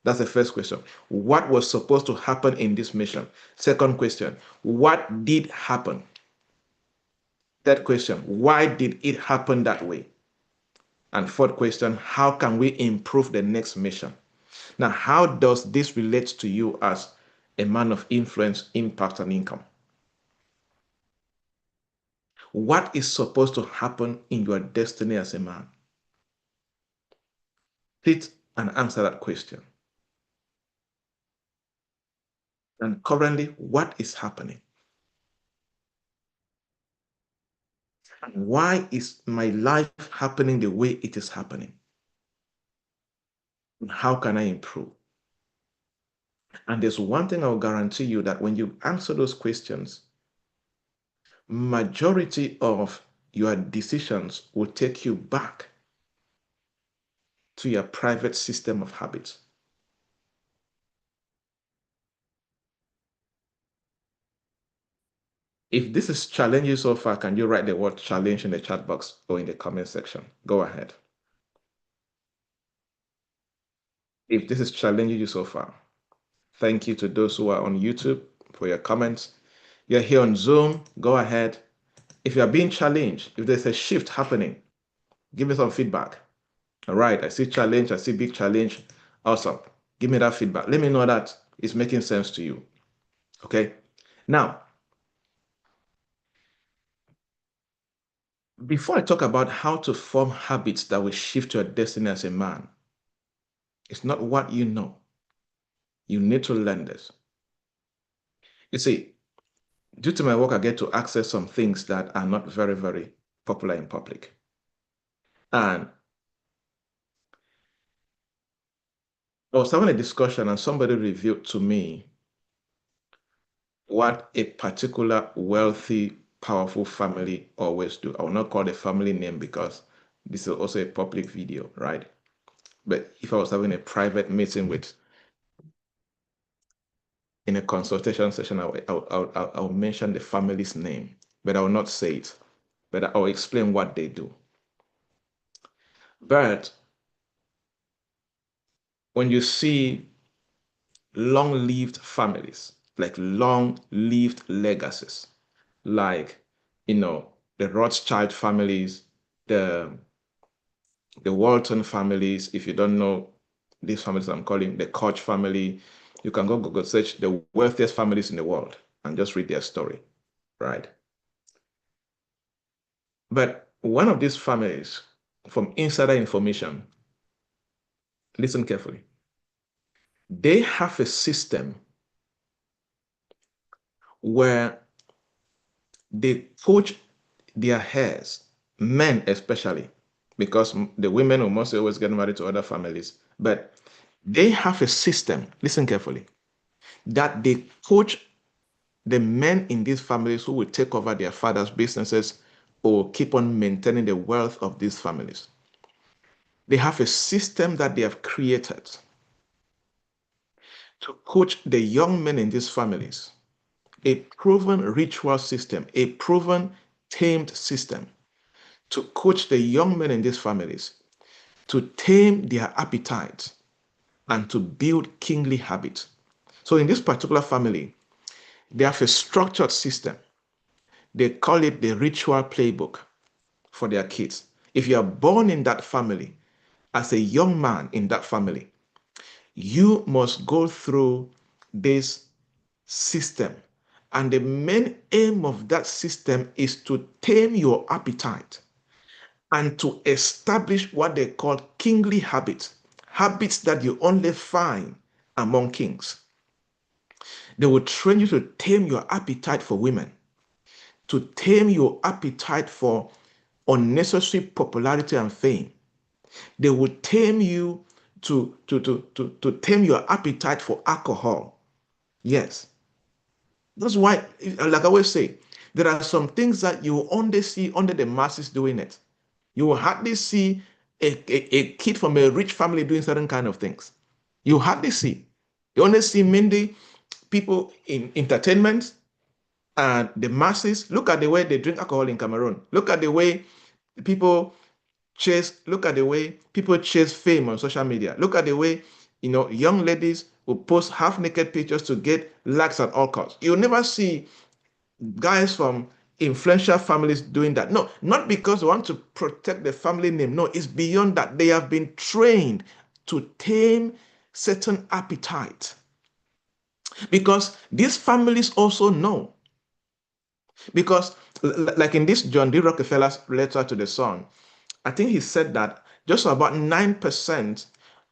That's the first question. What was supposed to happen in this mission? Second question, what did happen? Third question, why did it happen that way? And fourth question, how can we improve the next mission? Now, how does this relate to you as a man of influence, impact, and income? What is supposed to happen in your destiny as a man? Sit and answer that question. And currently, what is happening? And why is my life happening the way it is happening? And how can I improve? And there's one thing I'll guarantee you, that when you answer those questions, majority of your decisions will take you back to your private system of habits. If this is challenging so far, can you write the word challenge in the chat box or in the comment section? Go ahead. If this is challenging you so far, thank you to those who are on YouTube for your comments. You're here on Zoom, go ahead. If you are being challenged, if there's a shift happening, give me some feedback. All right, I see challenge, I see big challenge. Awesome. Give me that feedback. Let me know that it's making sense to you. Okay. Now, before I talk about how to form habits that will shift your destiny as a man, it's not what you know. You need to learn this. You see, due to my work, I get to access some things that are not very, very popular in public. And I was having a discussion, and somebody revealed to me what a particular wealthy, powerful family always do. I will not call the family name because this is also a public video, right? But if I was having a private meeting with, in a consultation session, I'll mention the family's name, but I will not say it. But I'll explain what they do. But when you see long-lived families, like long-lived legacies, like, the Rothschild families, the the Walton families. If you don't know these families I'm calling the Koch family, you can go Google search the wealthiest families in the world and just read their story, right? But one of these families, from insider information, listen carefully, they have a system where they coach their heirs, men especially, because the women will mostly always get married to other families, but they have a system, listen carefully, that they coach the men in these families who will take over their father's businesses or keep on maintaining the wealth of these families. They have a system that they have created to coach the young men in these families, a proven ritual system, a proven tamed system to coach the young men in these families to tame their appetite and to build kingly habits. So in this particular family, they have a structured system. They call it the ritual playbook for their kids. If you are born in that family, as a young man in that family, you must go through this system. And the main aim of that system is to tame your appetite and to establish what they call kingly habits, habits that you only find among kings. They will train you to tame your appetite for women, to tame your appetite for unnecessary popularity and fame. They will tame you to tame your appetite for alcohol. Yes. That's why, like I always say, there are some things that you only see under the masses doing it. You will hardly see a kid from a rich family doing certain kind of things. You hardly see. You only see mainly people in entertainment and the masses. Look at the way they drink alcohol in Cameroon. Look at the way people look at the way people chase fame on social media. Look at the way, young ladies will post half naked pictures to get likes at all costs. You'll never see guys from influential families doing that. No, not because they want to protect the family name. No, it's beyond that. They have been trained to tame certain appetite because these families also know. Because, like in this John D. Rockefeller's letter to the son, I think he said that just about 9%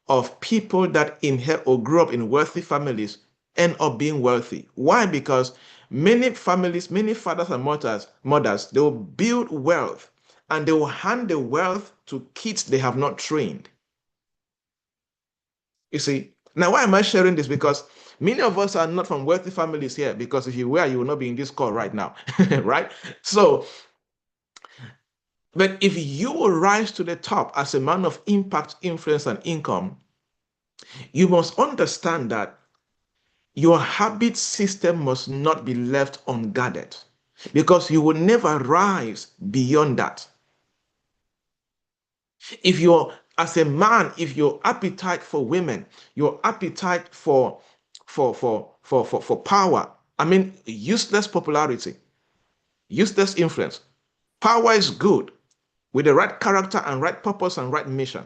of people that inherit or grow up in wealthy families end up being wealthy. Why? Because many families, many fathers and mothers, they will build wealth and they will hand the wealth to kids they have not trained. You see, now why am I sharing this? Because many of us are not from wealthy families here, because if you were, you will not be in this call right now, right? So, but if you will rise to the top as a man of impact, influence, and income, you must understand that your habit system must not be left unguarded because you will never rise beyond that. If your As a man, if your appetite for women, your appetite for power, I mean useless popularity, useless influence. Power is good with the right character and right purpose and right mission,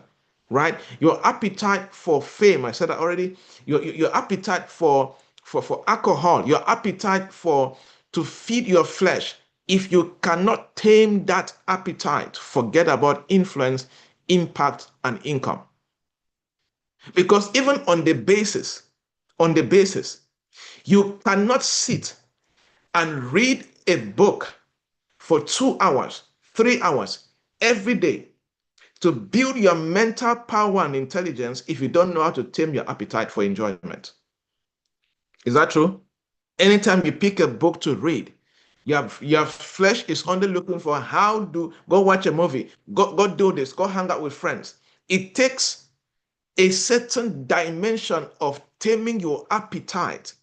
right? Your appetite for fame, I said that already. Your appetite for alcohol, your appetite for to feed your flesh. If you cannot tame that appetite, forget about influence, impact, and income. Because even on the basis, you cannot sit and read a book for 2 hours, 3 hours every day to build your mental power and intelligence if you don't know how to tame your appetite for enjoyment. Is that true? Anytime you pick a book to read, your flesh is only looking for how to go watch a movie, go do this, go hang out with friends. It takes a certain dimension of taming your appetite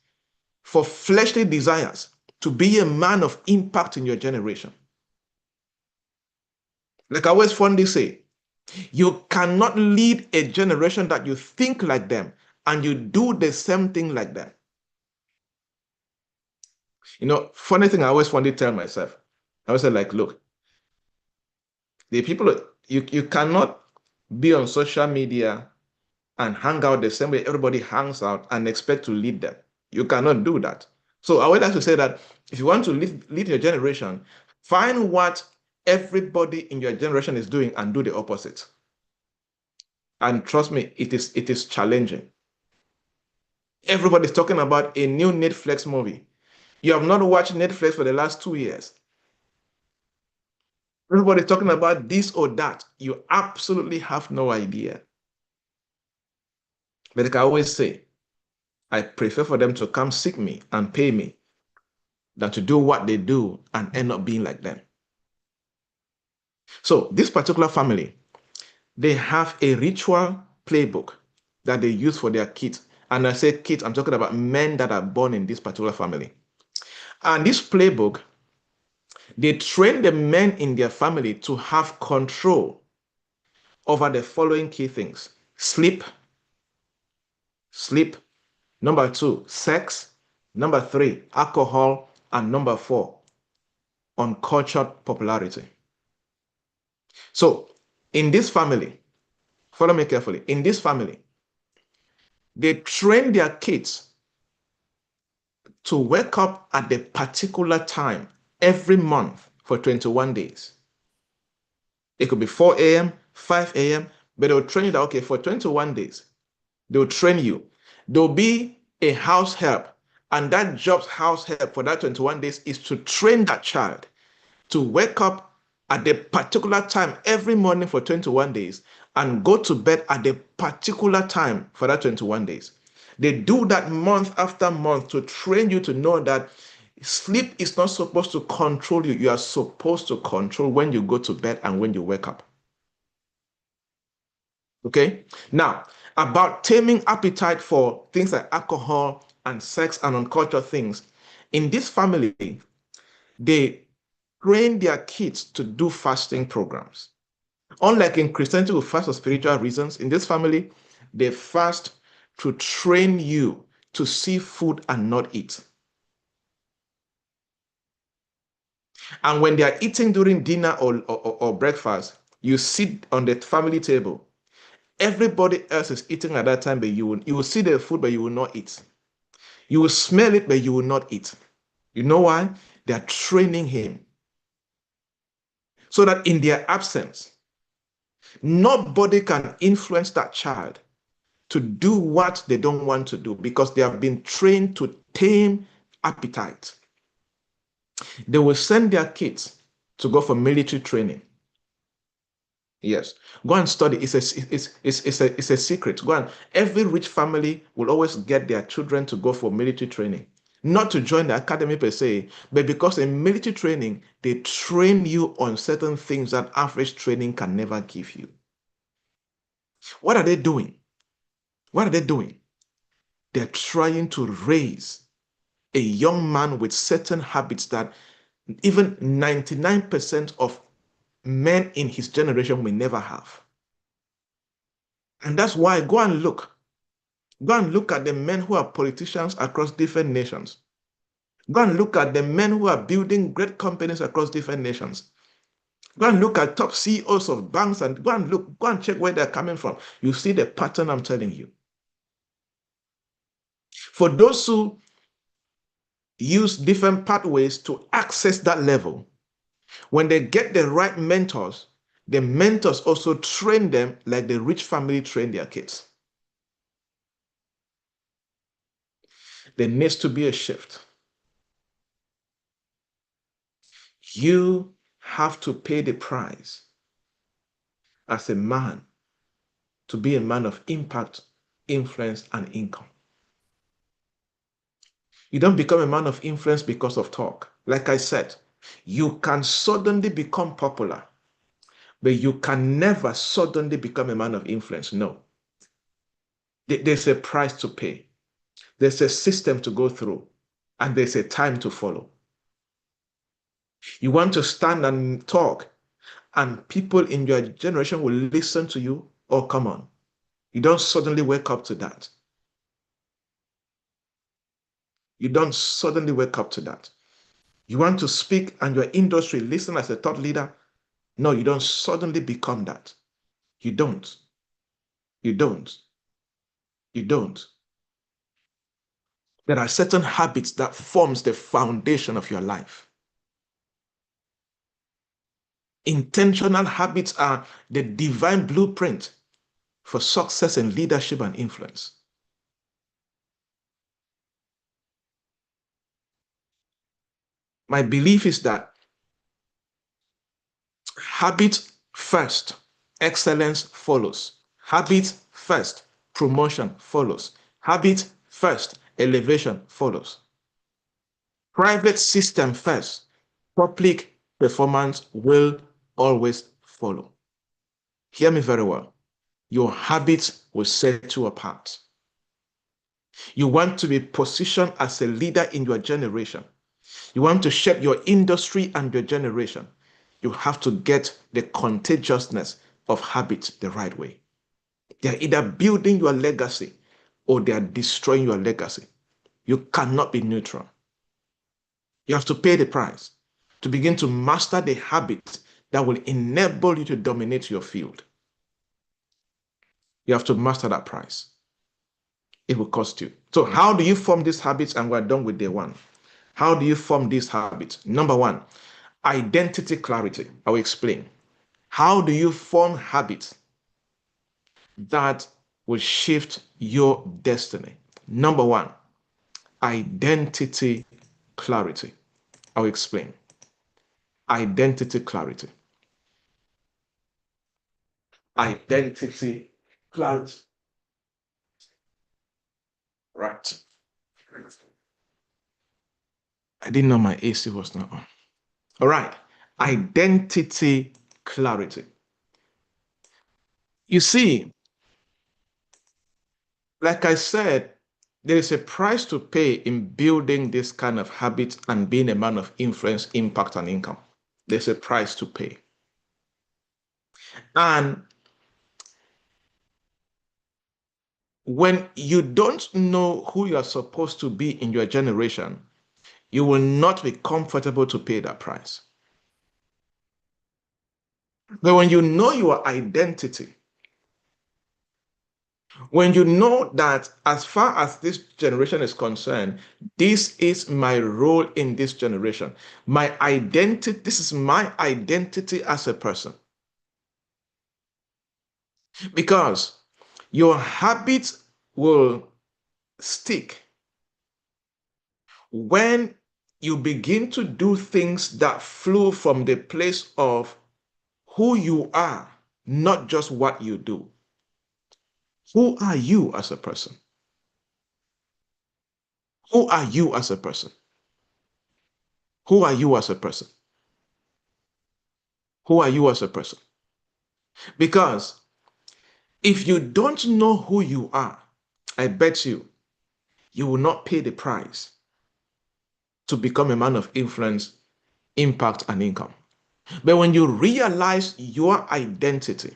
for fleshly desires to be a man of impact in your generation. Like I always fondly say, you cannot lead a generation that you think like them and you do the same thing like them. Funny thing I always fondly tell myself, I always say, like, look, the people, you cannot be on social media and hang out the same way everybody hangs out and expect to lead them. You cannot do that. So I would like to say that if you want to lead your generation, find what everybody in your generation is doing and do the opposite. And trust me, it is challenging. Everybody's talking about a new Netflix movie. You have not watched Netflix for the last 2 years. Everybody's talking about this or that. You absolutely have no idea. But like I always say, I prefer for them to come seek me and pay me than to do what they do and end up being like them. So this particular family, they have a ritual playbook that they use for their kids. And I say kids, I'm talking about men that are born in this particular family. And this playbook, they train the men in their family to have control over the following key things: sleep, sleep. Number two, sex. Number three, alcohol. And number four, uncultured popularity. So in this family, follow me carefully, in this family, they train their kids to wake up at a particular time every month for 21 days. It could be 4 a.m., 5 a.m., but they'll train you that, okay, for 21 days, they'll train you. There'll be a house help, and that job's house help for that 21 days is to train that child to wake up at a particular time every morning for 21 days and go to bed at a particular time for that 21 days. They do that month after month to train you to know that sleep is not supposed to control you. You are supposed to control when you go to bed and when you wake up. Okay? Now, about taming appetite for things like alcohol and sex and uncultured things. In this family, they train their kids to do fasting programs. Unlike in Christianity, who fast for spiritual reasons, in this family, they fast to train you to see food and not eat. And when they are eating during dinner or breakfast, you sit on the family table. Everybody else is eating at that time, but you will see the food, but you will not eat. You will smell it, but you will not eat. You know why? They are training him so that in their absence, nobody can influence that child to do what they don't want to do because they have been trained to tame appetite. They will send their kids to go for military training. Yes, go and study. It's a secret. Go and every rich family will always get their children to go for military training. Not to join the academy per se, but because in military training, they train you on certain things that average training can never give you. What are they doing? What are they doing? They're trying to raise a young man with certain habits that even 99% of men in his generation will never have. And that's why go and look. Go and look at the men who are politicians across different nations. Go and look at the men who are building great companies across different nations. Go and look at top CEOs of banks and go and check where they're coming from. You see the pattern I'm telling you. For those who use different pathways to access that level, when they get the right mentors, the mentors also train them like the rich family train their kids. There needs to be a shift. You have to pay the price as a man to be a man of impact, influence, and income. You don't become a man of influence because of talk. Like I said, you can suddenly become popular, but you can never suddenly become a man of influence. No. There's a price to pay. There's a system to go through, and there's a time to follow. You want to stand and talk, and people in your generation will listen to you. Oh, come on. You don't suddenly wake up to that. You don't suddenly wake up to that. You want to speak and your industry listen as a thought leader. No, you don't suddenly become that. You don't. You don't. You don't. There are certain habits that forms the foundation of your life. Intentional habits are the divine blueprint for success in leadership and influence. My belief is that habit first, excellence follows. Habit first, promotion follows. Habit first, elevation follows. Private system first, public performance will always follow. Hear me very well. Your habits will set you apart. You want to be positioned as a leader in your generation. You want to shape your industry and your generation. You have to get the contagiousness of habits the right way. They are either building your legacy or they are destroying your legacy. You cannot be neutral. You have to pay the price to begin to master the habits that will enable you to dominate your field. You have to master that price. It will cost you. So how do you form these habits? And we're done with day one. How do you form these habits? Number one, identity clarity. I will explain. How do you form habits that will shift your destiny? Number one, identity clarity. I'll explain. Identity clarity. Identity clarity. Right. I didn't know my AC was not on. All right. Identity clarity. You see, like I said, there is a price to pay in building this kind of habit and being a man of influence, impact, and income. There's a price to pay. And when you don't know who you are supposed to be in your generation, you will not be comfortable to pay that price. But when you know your identity, when you know that as far as this generation is concerned, this is my role in this generation, my identity, this is my identity as a person. Because your habits will stick when you begin to do things that flow from the place of who you are, not just what you do. Who are you as a person? Who are you as a person? Who are you as a person? Who are you as a person? Because if you don't know who you are, I bet you will not pay the price to become a man of influence, impact, and income. But when you realize your identity,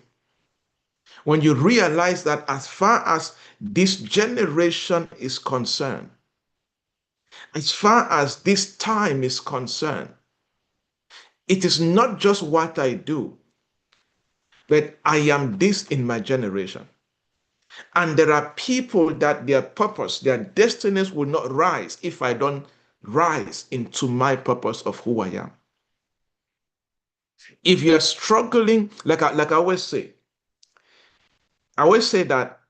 When you realize that as far as this generation is concerned, as far as this time is concerned, it is not just what I do, but I am this in my generation. And there are people that their purpose, their destinies will not rise if I don't rise into my purpose of who I am. If you're struggling, like I always say that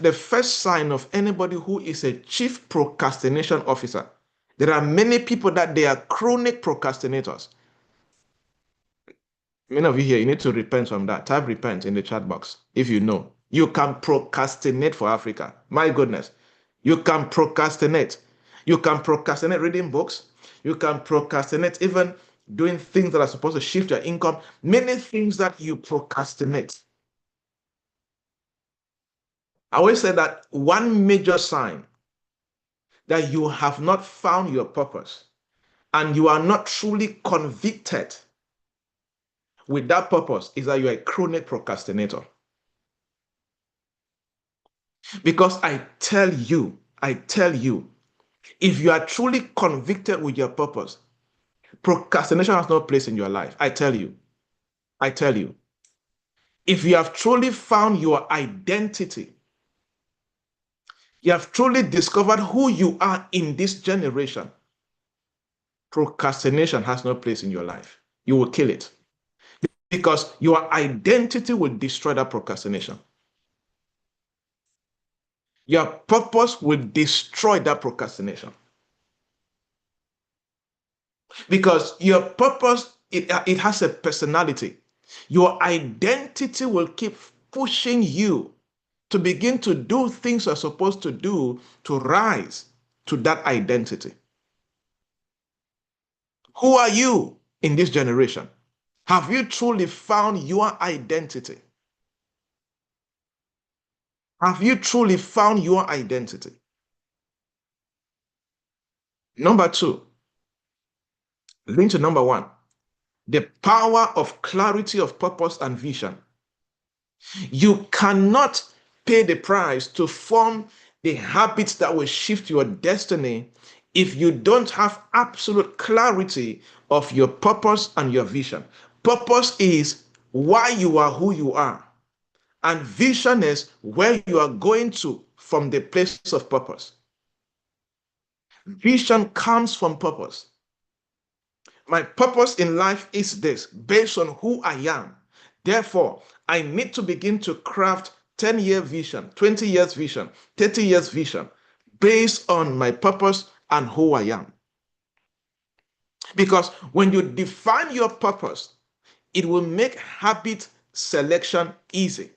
the first sign of anybody who is a chief procrastination officer, there are many people that they are chronic procrastinators. Many of you here, you need to repent from that. Type repent in the chat box if you know. You can procrastinate for Africa. My goodness. You can procrastinate. You can procrastinate reading books. You can procrastinate even doing things that are supposed to shift your income. Many things that you procrastinate. I always say that one major sign that you have not found your purpose and you are not truly convicted with that purpose is that you're a chronic procrastinator. Because I tell you, if you are truly convicted with your purpose, procrastination has no place in your life. I tell you, if you have truly found your identity, you have truly discovered who you are in this generation, procrastination has no place in your life. You will kill it because your identity will destroy that procrastination. Your purpose will destroy that procrastination. Because your purpose, it has a personality. Your identity will keep pushing you to begin to do things you're supposed to do to rise to that identity. Who are you in this generation? Have you truly found your identity? Have you truly found your identity? Number two, link to number one, the power of clarity of purpose and vision. You cannot pay the price to form the habits that will shift your destiny if you don't have absolute clarity of your purpose and your vision. Purpose is why you are who you are, and vision is where you are going to from the place of purpose. Vision comes from purpose. My purpose in life is this, based on who I am. Therefore, I need to begin to craft 10-year vision, 20 years vision, 30 years vision, based on my purpose and who I am. Because when you define your purpose, it will make habit selection easy.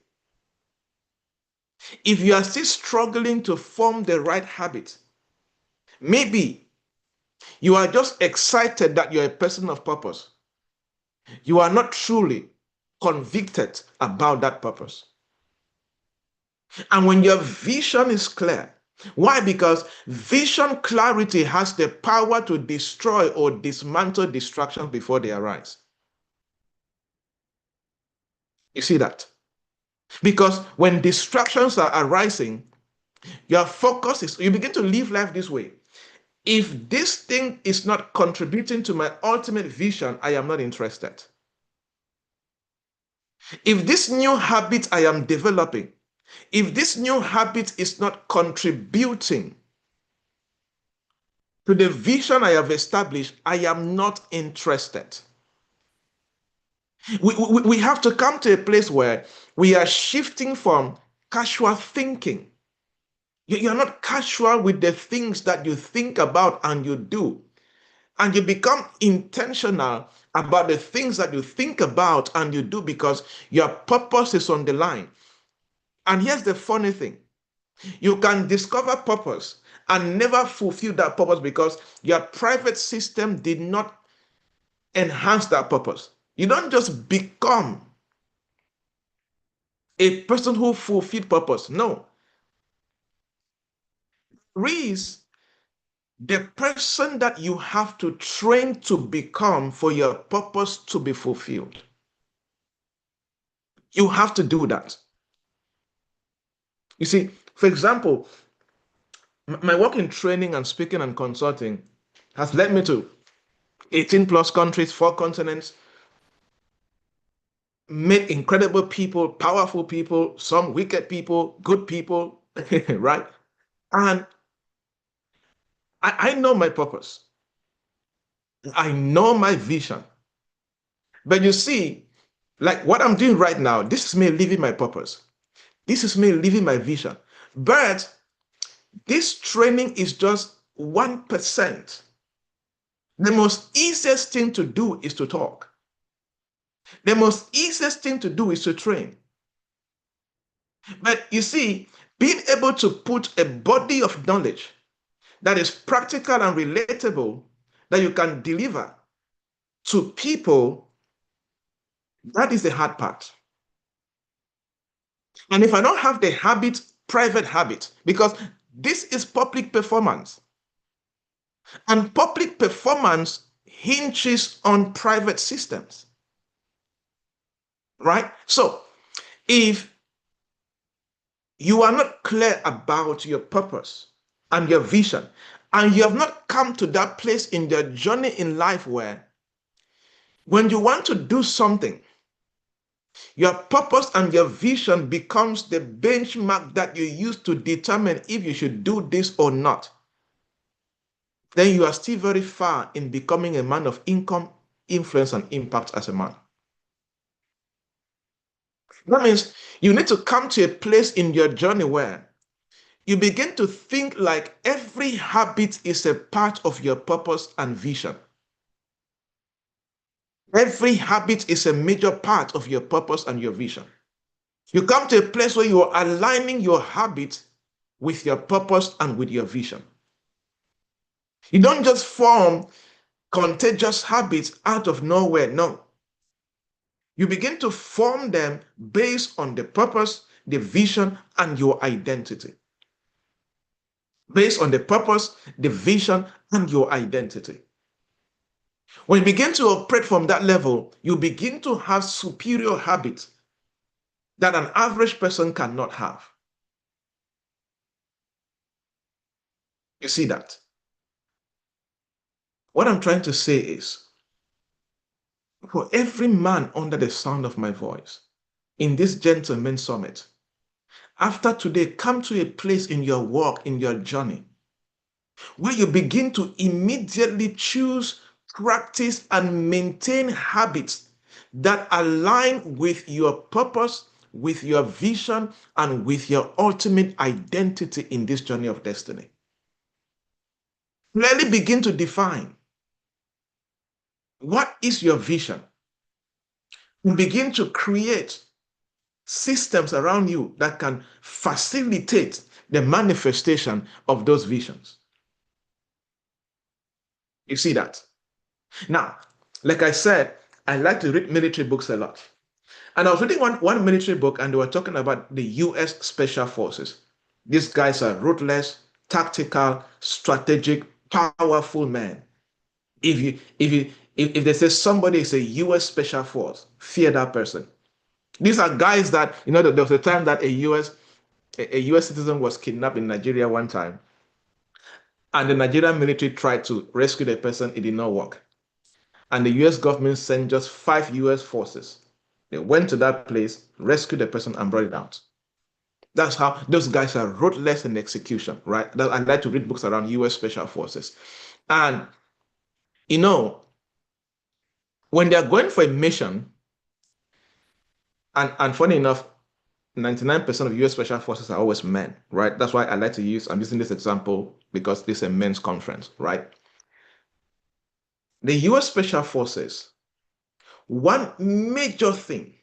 If you are still struggling to form the right habit, maybe you are just excited that you're a person of purpose. You are not truly convicted about that purpose. And when your vision is clear, why? Because vision clarity has the power to destroy or dismantle distractions before they arise. You see that? Because when distractions are arising, your focus is, you begin to live life this way. If this thing is not contributing to my ultimate vision, I am not interested. If this new habit I am developing, if this new habit is not contributing to the vision I have established, I am not interested. We have to come to a place where we are shifting from casual thinking. You're not casual with the things that you think about and you do. And you become intentional about the things that you think about and you do because your purpose is on the line. And here's the funny thing. You can discover purpose and never fulfill that purpose because your private system did not enhance that purpose. You don't just become a person who fulfilled purpose. No. Reese, the person that you have to train to become for your purpose to be fulfilled. You have to do that. You see, for example, my work in training and speaking and consulting has led me to 18 plus countries, 4 continents, met incredible people, powerful people, some wicked people, good people, right? And I know my purpose. I know my vision. But you see, like what I'm doing right now, this is me living my purpose. This is me living my vision. But this training is just 1%. The most easiest thing to do is to talk. The most easiest thing to do is to train. But you see, being able to put a body of knowledge that is practical and relatable that you can deliver to people, that is the hard part. And if I don't have the habit, private habit, because this is public performance, and public performance hinges on private systems, right? So if you are not clear about your purpose and your vision, and you have not come to that place in your journey in life where when you want to do something, your purpose and your vision becomes the benchmark that you use to determine if you should do this or not, then you are still very far in becoming a man of income, influence, and impact as a man. That means you need to come to a place in your journey where you begin to think like every habit is a part of your purpose and vision. Every habit is a major part of your purpose and your vision. You come to a place where you are aligning your habit with your purpose and with your vision. You don't just form contagious habits out of nowhere. No. You begin to form them based on the purpose, the vision, and your identity. Based on the purpose, the vision, and your identity. When you begin to operate from that level, you begin to have superior habits that an average person cannot have. You see that? What I'm trying to say is, for every man under the sound of my voice, in this gentleman summit, after today, come to a place in your walk, in your journey, where you begin to immediately choose, practice, and maintain habits that align with your purpose, with your vision, and with your ultimate identity in this journey of destiny. Clearly begin to define what is your vision and begin to create systems around you that can facilitate the manifestation of those visions. You see that? Now, like I said, I like to read military books a lot. And I was reading one military book, and they were talking about the US Special Forces. These guys are ruthless, tactical, strategic, powerful men. If they say somebody is a US Special Force, fear that person. These are guys that, there was a time that a US citizen was kidnapped in Nigeria one time, and the Nigerian military tried to rescue the person. It did not work. And the US government sent just 5 US forces. They went to that place, rescued the person, and brought it out. That's how those guys are ruthless in execution, right? I like to read books around US Special Forces. And, you know, when they're going for a mission, and funny enough, 99% of US Special Forces are always men, right? That's why I like to I'm using this example because this is a men's conference, right? The US Special Forces, one major thing,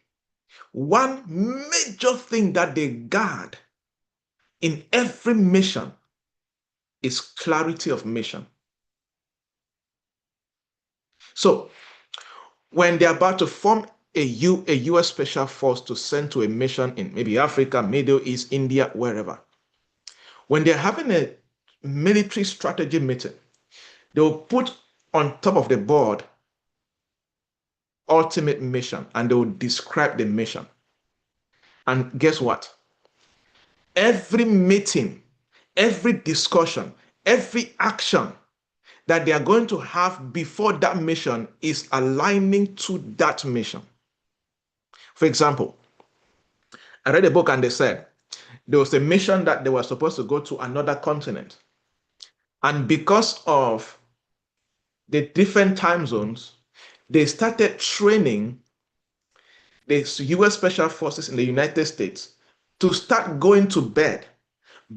one major thing that they guard in every mission is clarity of mission. So when they're about to form a US Special Force to send to a mission in maybe Africa, Middle East, India, wherever, when they're having a military strategy meeting, they'll put on top of the board ultimate mission and they'll describe the mission. And guess what? every meeting, every discussion, every action that they are going to have before that mission is aligning to that mission. For example, I read a book and they said there was a mission that they were supposed to go to another continent. And because of the different time zones, they started training the US Special Forces in the United States to start going to bed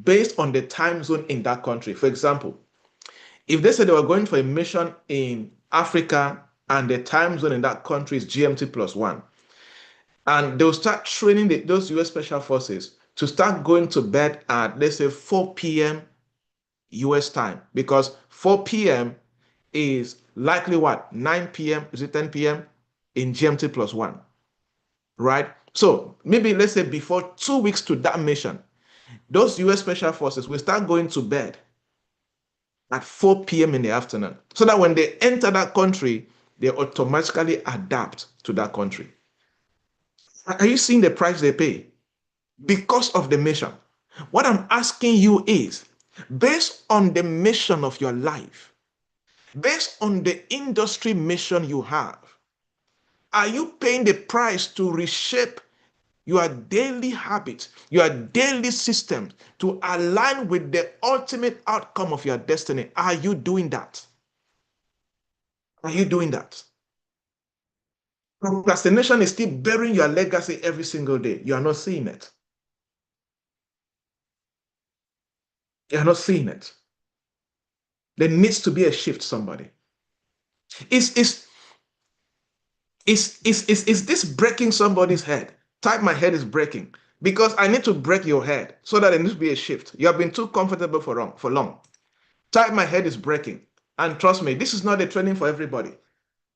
based on the time zone in that country. For example, if they said they were going for a mission in Africa and the time zone in that country is GMT plus one, and they'll start training those US Special Forces to start going to bed at, let's say, 4 p.m. US time, because 4 p.m. is likely what? 9 p.m. Is it 10 p.m. in GMT plus one, right? So maybe let's say before 2 weeks to that mission, those US Special Forces will start going to bed at 4 p.m. in the afternoon, so that when they enter that country, they automatically adapt to that country. Are you seeing the price they pay because of the mission? What I'm asking you is, based on the mission of your life, based on the industry mission you have, are you paying the price to reshape your daily habits, your daily systems to align with the ultimate outcome of your destiny? Are you doing that? Are you doing that? Procrastination is still burying your legacy every single day. You are not seeing it. You are not seeing it. There needs to be a shift, somebody. Is this breaking somebody's head? Type my head is breaking. Because I need to break your head so that there needs to be a shift. You have been too comfortable for long. Type my head is breaking. And trust me, this is not a training for everybody.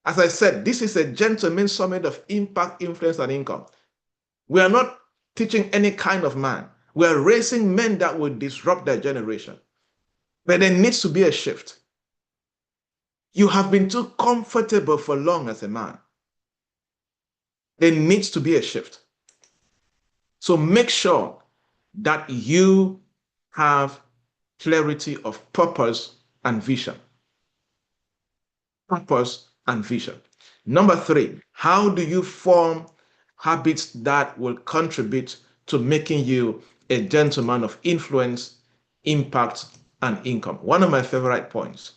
As I said, this is a gentleman's summit of impact, influence, and income. We are not teaching any kind of man. We are raising men that will disrupt their generation. But there needs to be a shift. You have been too comfortable for long as a man. There needs to be a shift. So make sure that you have clarity of purpose and vision. Purpose and vision. Number 3, how do you form habits that will contribute to making you a gentleman of influence, impact, and income? One of my favorite points.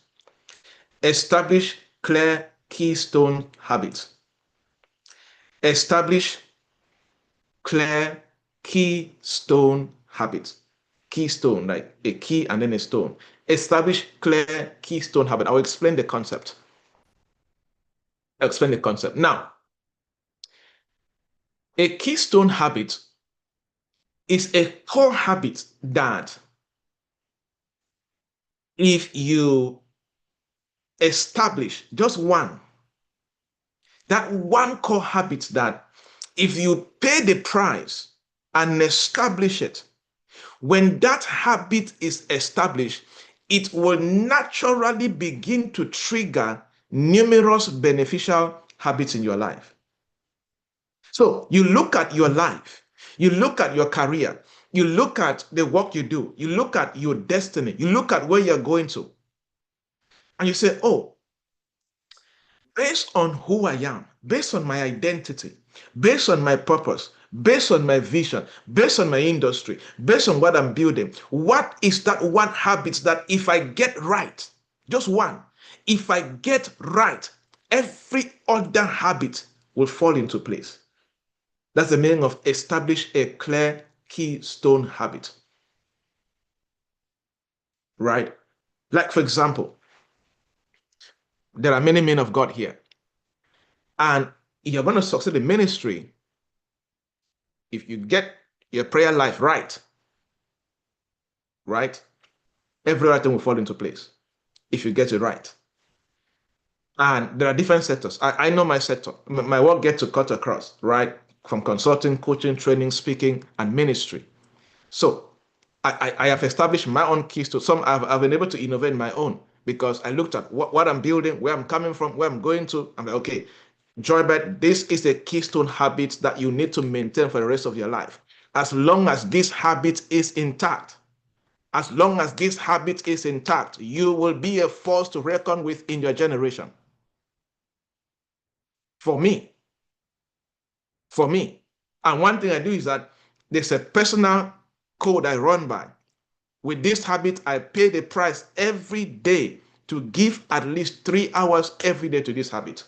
Establish clear keystone habits. Establish clear keystone habits. Keystone, like a key and then a stone. Establish clear keystone habit. I'll explain the concept. Now, a keystone habit is a core habit that if you establish just one, that one core habit that if you pay the price and establish it, when that habit is established, it will naturally begin to trigger numerous beneficial habits in your life. So you look at your life, you look at your career, you look at the work you do, you look at your destiny, you look at where you're going to, and you say, oh, based on who I am, based on my identity, based on my purpose, based on my vision, based on my industry, based on what I'm building, what is that one habit that if I get right, just one, if I get right, every other habit will fall into place. That's the meaning of establish a clear keystone habit. Right? Like, for example, there are many men of God here. And you're going to succeed in ministry if you get your prayer life right. Right? Every other thing will fall into place if you get it right. And there are different sectors. I know my sector. My work gets to cut across, right? From consulting, coaching, training, speaking, and ministry. So I have established my own keys to some. I've been able to innovate my own because I looked at what I'm building, where I'm coming from, where I'm going to. I'm like, okay, Joybird, this is a keystone habit that you need to maintain for the rest of your life. As long as this habit is intact, as long as this habit is intact, you will be a force to reckon with in your generation. For me, for me. And one thing I do is that there's a personal code I run by. With this habit, I pay the price every day to give at least 3 hours every day to this habit.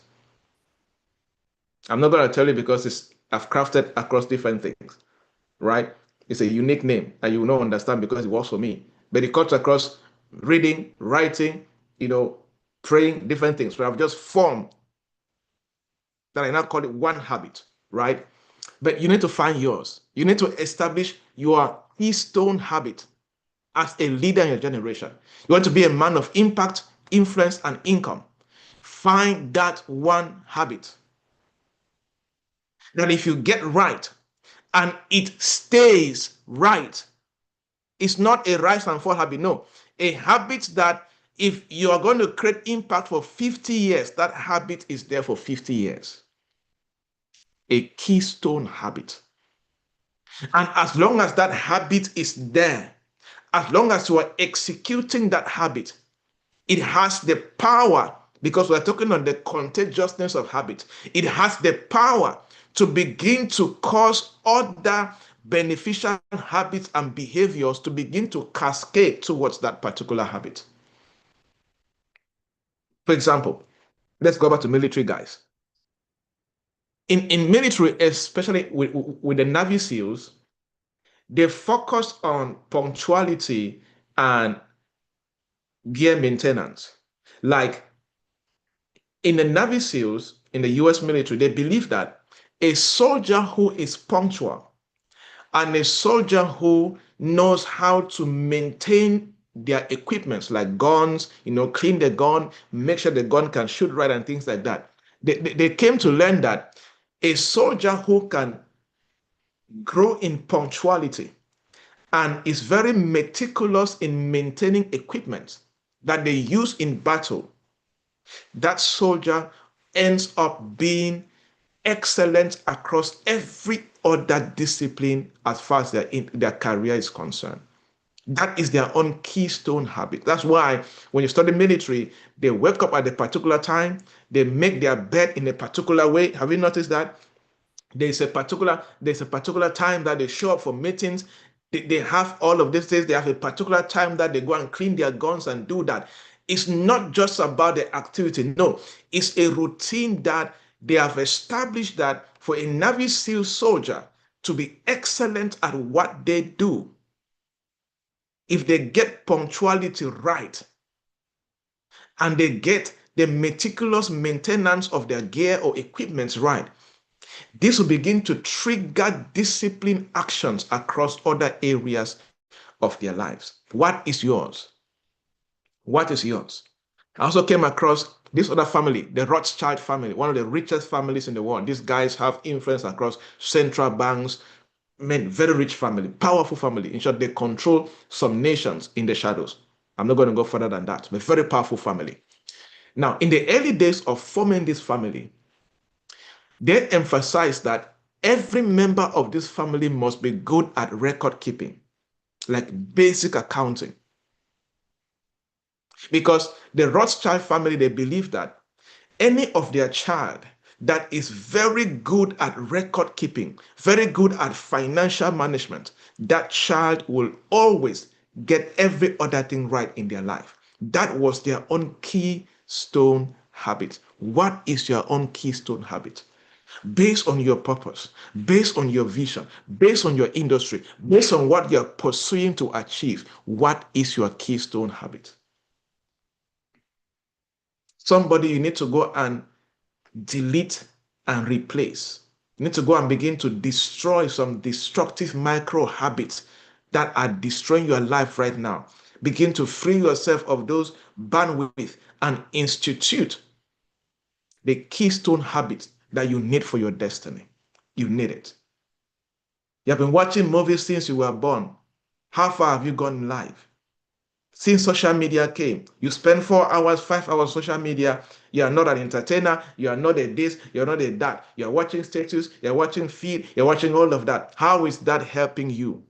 I'm not going to tell you because I've crafted across different things, right? It's a unique name and you will not understand because it works for me. But it cuts across reading, writing, praying, different things. So I've just formed that I now call it one habit, right? But you need to find yours. You need to establish your keystone habit as a leader in your generation. You want to be a man of impact, influence, and income. Find that one habit that if you get right and it stays right, it's not a rise and fall habit. No, a habit that if you are going to create impact for 50 years, that habit is there for 50 years. A keystone habit. And as long as that habit is there, as long as you are executing that habit, it has the power, because we're talking on the contagiousness of habit, it has the power to begin to cause other beneficial habits and behaviors to begin to cascade towards that particular habit. For example, let's go back to military guys. In military, especially with the Navy SEALs, they focus on punctuality and gear maintenance. Like in the Navy SEALs, in the US military, they believe that a soldier who is punctual and a soldier who knows how to maintain their equipments like guns, clean the gun, make sure the gun can shoot right and things like that. They came to learn that a soldier who can grow in punctuality and is very meticulous in maintaining equipment that they use in battle, that soldier ends up being excellent across every other discipline as far as their career is concerned. That is their own keystone habit. That's why when you study military, they wake up at a particular time, they make their bed in a particular way. Have you noticed that? There's a particular time that they show up for meetings. They have all of these things. They have a particular time that they go and clean their guns and do that. It's not just about the activity. No, it's a routine that they have established that for a Navy SEAL soldier to be excellent at what they do, if they get punctuality right and they get the meticulous maintenance of their gear or equipment right, this will begin to trigger discipline actions across other areas of their lives. What is yours? What is yours? I also came across this other family, the Rothschild family, one of the richest families in the world. These guys have influence across central banks, very rich family, powerful family. In short, they control some nations in the shadows. I'm not going to go further than that, but very powerful family. Now, in the early days of forming this family, they emphasize that every member of this family must be good at record keeping, like basic accounting. Because the Rothschild family, they believe that any of their child that is very good at record keeping, very good at financial management, that child will always get every other thing right in their life. That was their own keystone habit. What is your own keystone habit? Based on your purpose, based on your vision, based on your industry, based on what you're pursuing to achieve, what is your keystone habit? Somebody you need to go and delete and replace. You need to go and begin to destroy some destructive micro habits that are destroying your life right now. Begin to free yourself of those bandwidth and institute the keystone habits that you need for your destiny. You need it. You have been watching movies since you were born. How far have you gone in life? since social media came. You spend 4 hours, 5 hours social media. You are not an entertainer. You are not a this. You're not a that. You're watching status. You're watching feed. You're watching all of that. How is that helping you?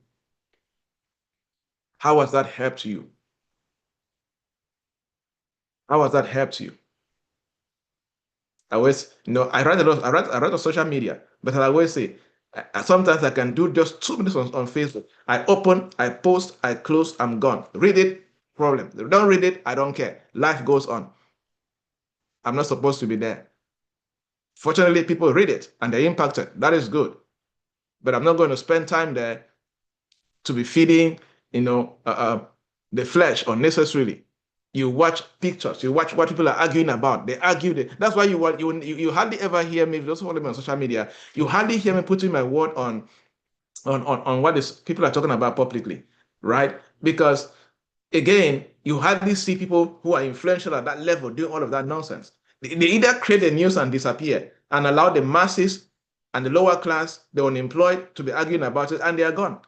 How has that helped you? How has that helped you? I always, I write a lot. I write on social media, but I always say, sometimes I can do just 2 minutes on Facebook. I open, I post, I close, I'm gone. Read it, problem. Don't read it, I don't care. Life goes on. I'm not supposed to be there. Fortunately, people read it and they're impacted. That is good. But I'm not going to spend time there to be feeding, you know, uh, uh, the flesh unnecessarily. You watch pictures, you watch what people are arguing about. They argue. That's why you hardly ever hear me. Just follow me on social media. You hardly hear me putting my word on what is people are talking about publicly, right? Because again, you hardly see people who are influential at that level doing all of that nonsense. They either create the news and disappear and allow the masses and the lower class, the unemployed, to be arguing about it, and they are gone.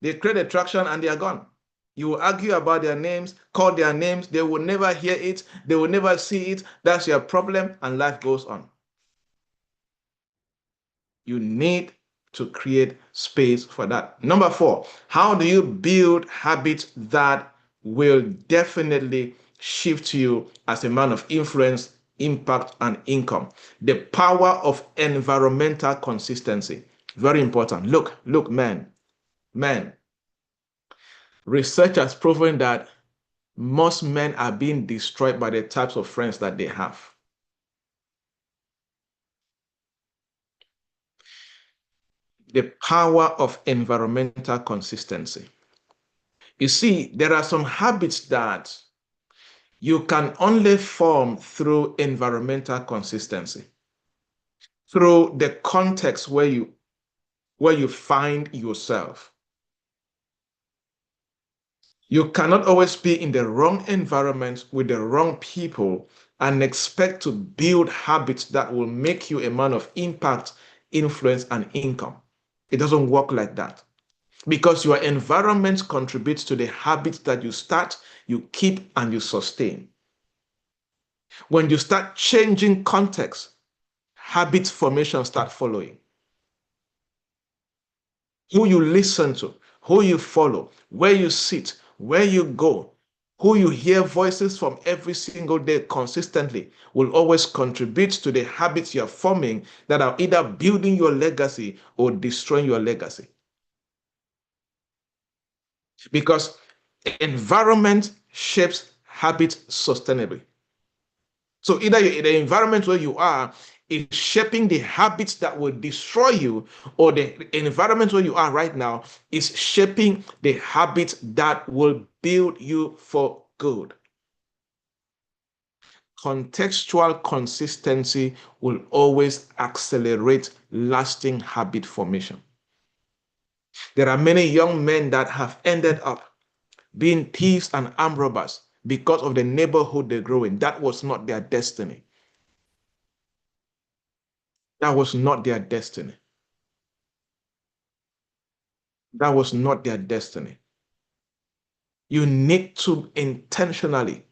They create attraction and they are gone. You will argue about their names, call their names. They will never hear it. They will never see it. That's your problem, and life goes on. You need to create space for that. Number four, how do you build habits that will definitely shift you as a man of influence, impact, and income? The power of environmental consistency. Very important. Look, man, research has proven that most men are being destroyed by the types of friends that they have. The power of environmental consistency. You see, there are some habits that you can only form through environmental consistency, through the context where you find yourself. You cannot always be in the wrong environment with the wrong people and expect to build habits that will make you a man of impact, influence, and income. It doesn't work like that because your environment contributes to the habits that you start, you keep, and you sustain. When you start changing context, habit formation start following. Who you listen to, who you follow, where you sit, where you go, who you hear voices from every single day consistently will always contribute to the habits you're forming that are either building your legacy or destroying your legacy. Because environment shapes habits sustainably. So either the environment where you are is shaping the habits that will destroy you, or the environment where you are right now is shaping the habits that will build you for good. Contextual consistency will always accelerate lasting habit formation. There are many young men that have ended up being thieves and armed robbers because of the neighborhood they grew in. That was not their destiny. That was not their destiny. That was not their destiny. You need to intentionally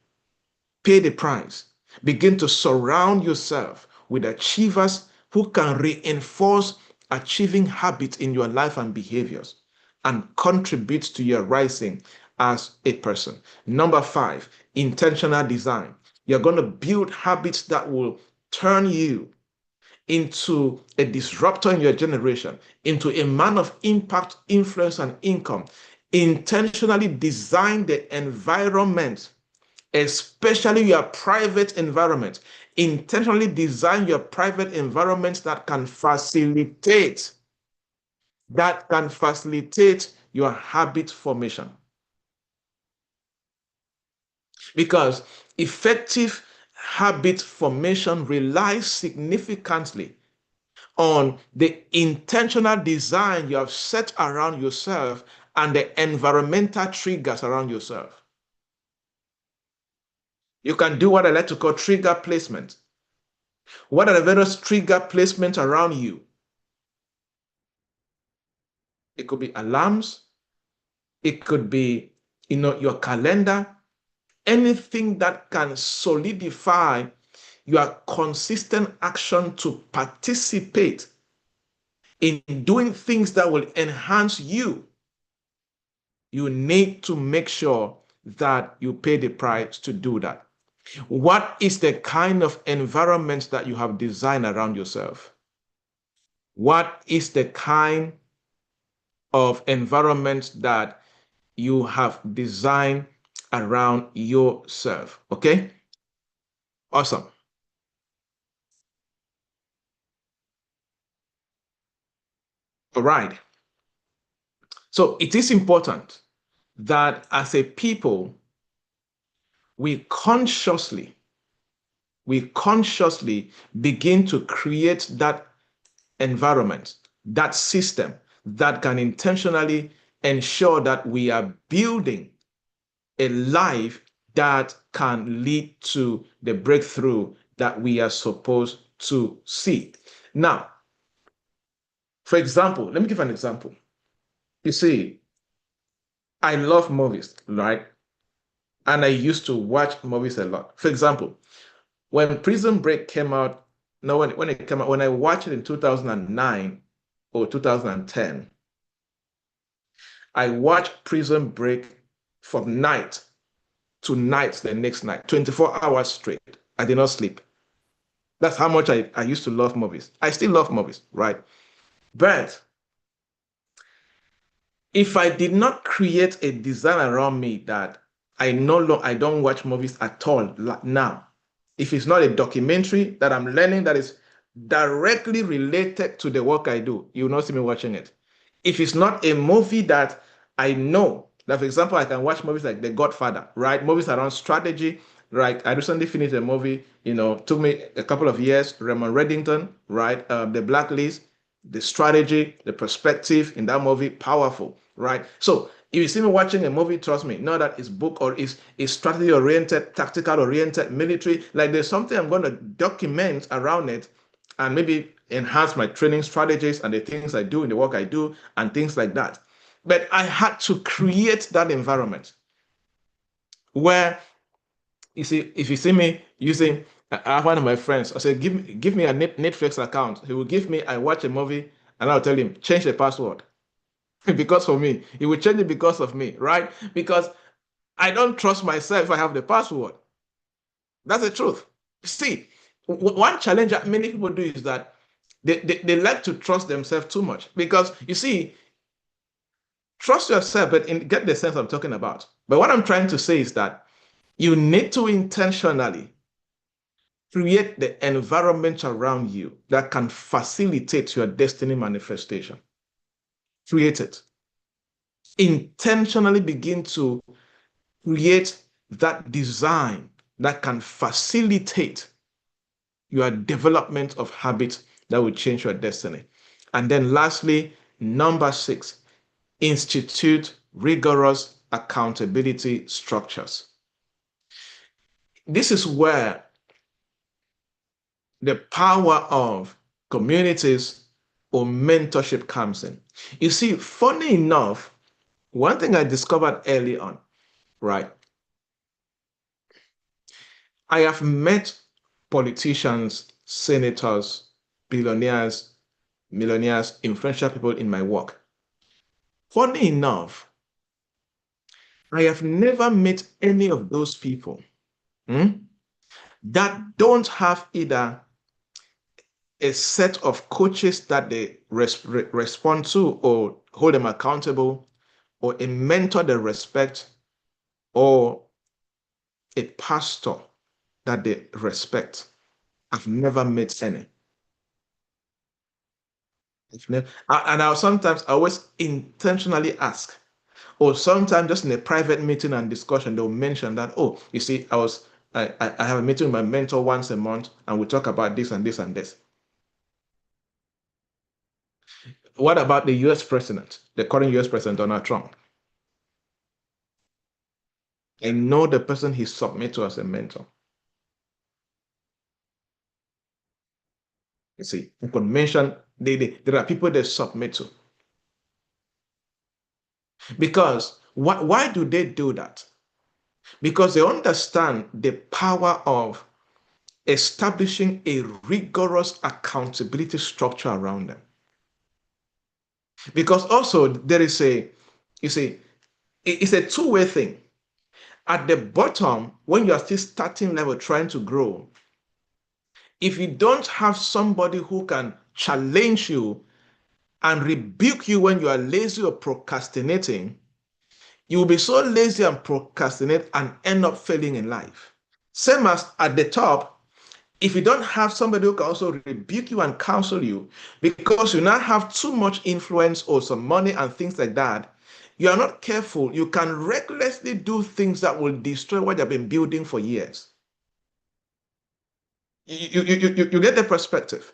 pay the price. Begin to surround yourself with achievers who can reinforce achieving habits in your life and behaviors and contribute to your rising as a person. Number five, intentional design. You're going to build habits that will turn you into a disruptor in your generation, into a man of impact, influence, and income. Intentionally design the environment, especially your private environment. Intentionally design your private environment that can facilitate your habit formation. Because effective habit formation relies significantly on the intentional design you have set around yourself and the environmental triggers around yourself. You can do what I like to call trigger placement. What are the various trigger placements around you? It could be alarms. It could be your calendar, anything that can solidify your consistent action to participate in doing things that will enhance you. You need to make sure that you pay the price to do that. What is the kind of environment that you have designed around yourself? What is the kind of environment that you have designed around yourself? Okay, awesome. All right. So it is important that as a people, we consciously, we consciously begin to create that environment, that system that can intentionally ensure that we are building a life that can lead to the breakthrough that we are supposed to see. Now, for example, let me give an example. You see, I love movies, right? And I used to watch movies a lot. For example, when Prison Break came out, no, when it came out, when I watched it in 2009 or 2010, I watched Prison Break from night to night the next night, 24 hours straight. I did not sleep. That's how much I used to love movies. I still love movies, right? But if I did not create a design around me that I don't watch movies at all now. If it's not a documentary that I'm learning that is directly related to the work I do, you will not see me watching it. If it's not a movie that I know, like for example, I can watch movies like The Godfather, right? Movies around strategy, right? I recently finished a movie, took me a couple of years, Raymond Reddington, right? The Blacklist, the strategy, the perspective in that movie, powerful, right? So if you see me watching a movie, trust me, know that it's book or is strategy oriented, tactical oriented, military. Like there's something I'm going to document around it and maybe enhance my training strategies and the things I do in the work I do and things like that. But I had to create that environment where you see, if you see me using, I have one of my friends, I say, give me a Netflix account. He will give me, I watch a movie, and I'll tell him, change the password. Because for me, he will change it because of me, right? Because I don't trust myself if I have the password. That's the truth. See, one challenge that many people do is that they like to trust themselves too much. Because you see, trust yourself, but get the sense I'm talking about. But what I'm trying to say is that you need to intentionally create the environment around you that can facilitate your destiny manifestation. Create it. Intentionally begin to create that design that can facilitate your development of habits that will change your destiny. And then lastly, number 6, institute rigorous accountability structures. This is where the power of communities or mentorship comes in. You see, funny enough, one thing I discovered early on, right? I have met politicians, senators, billionaires, millionaires, influential people in my work. Funny enough, I have never met any of those people that don't have either a set of coaches that they respond to or hold them accountable, or a mentor they respect, or a pastor that they respect. I've never met any. And I'll sometimes I always intentionally ask, or sometimes just in a private meeting and discussion, they'll mention that, oh, you see, I have a meeting with my mentor once a month, and we talk about this and this and this. What about the US president, the current US president, Donald Trump? I know the person he submit to as a mentor. You see, you could mention there are people they submit to. Because Why do they do that? Because they understand the power of establishing a rigorous accountability structure around them. Because also there is you see, it's a two-way thing. At the bottom, when you are still starting level trying to grow, if you don't have somebody who can challenge you and rebuke you when you are lazy or procrastinating, you will be so lazy and procrastinate and end up failing in life. Same as at the top, if you don't have somebody who can also rebuke you and counsel you, because you now have too much influence or some money and things like that, you are not careful, you can recklessly do things that will destroy what you've been building for years. You get the perspective.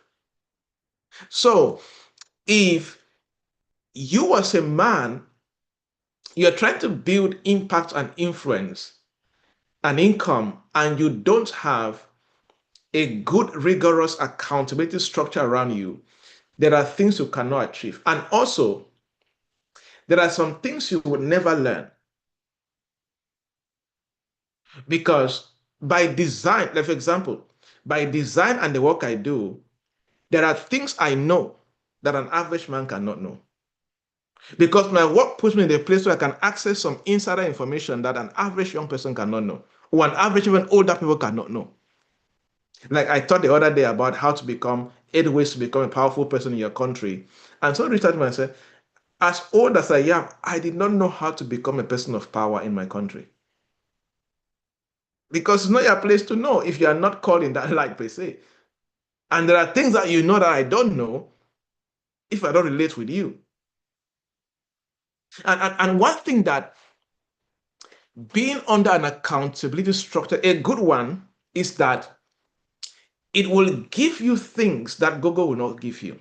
So if you as a man, you're trying to build impact and influence and income, and you don't have a good, rigorous accountability structure around you, there are things you cannot achieve. And also, there are some things you would never learn because by design, like for example, by design and the work I do, there are things I know that an average man cannot know. Because my work puts me in a place where I can access some insider information that an average young person cannot know, or an average even older people cannot know. Like I taught the other day about how to become 8 ways to become a powerful person in your country. And so I reached out to me and said, as old as I am, I did not know how to become a person of power in my country. Because it's not your place to know if you are not called in that light per se. And there are things that you know that I don't know if I don't relate with you. And one thing that being under an accountability structure, a good one, is that it will give you things that Google will not give you.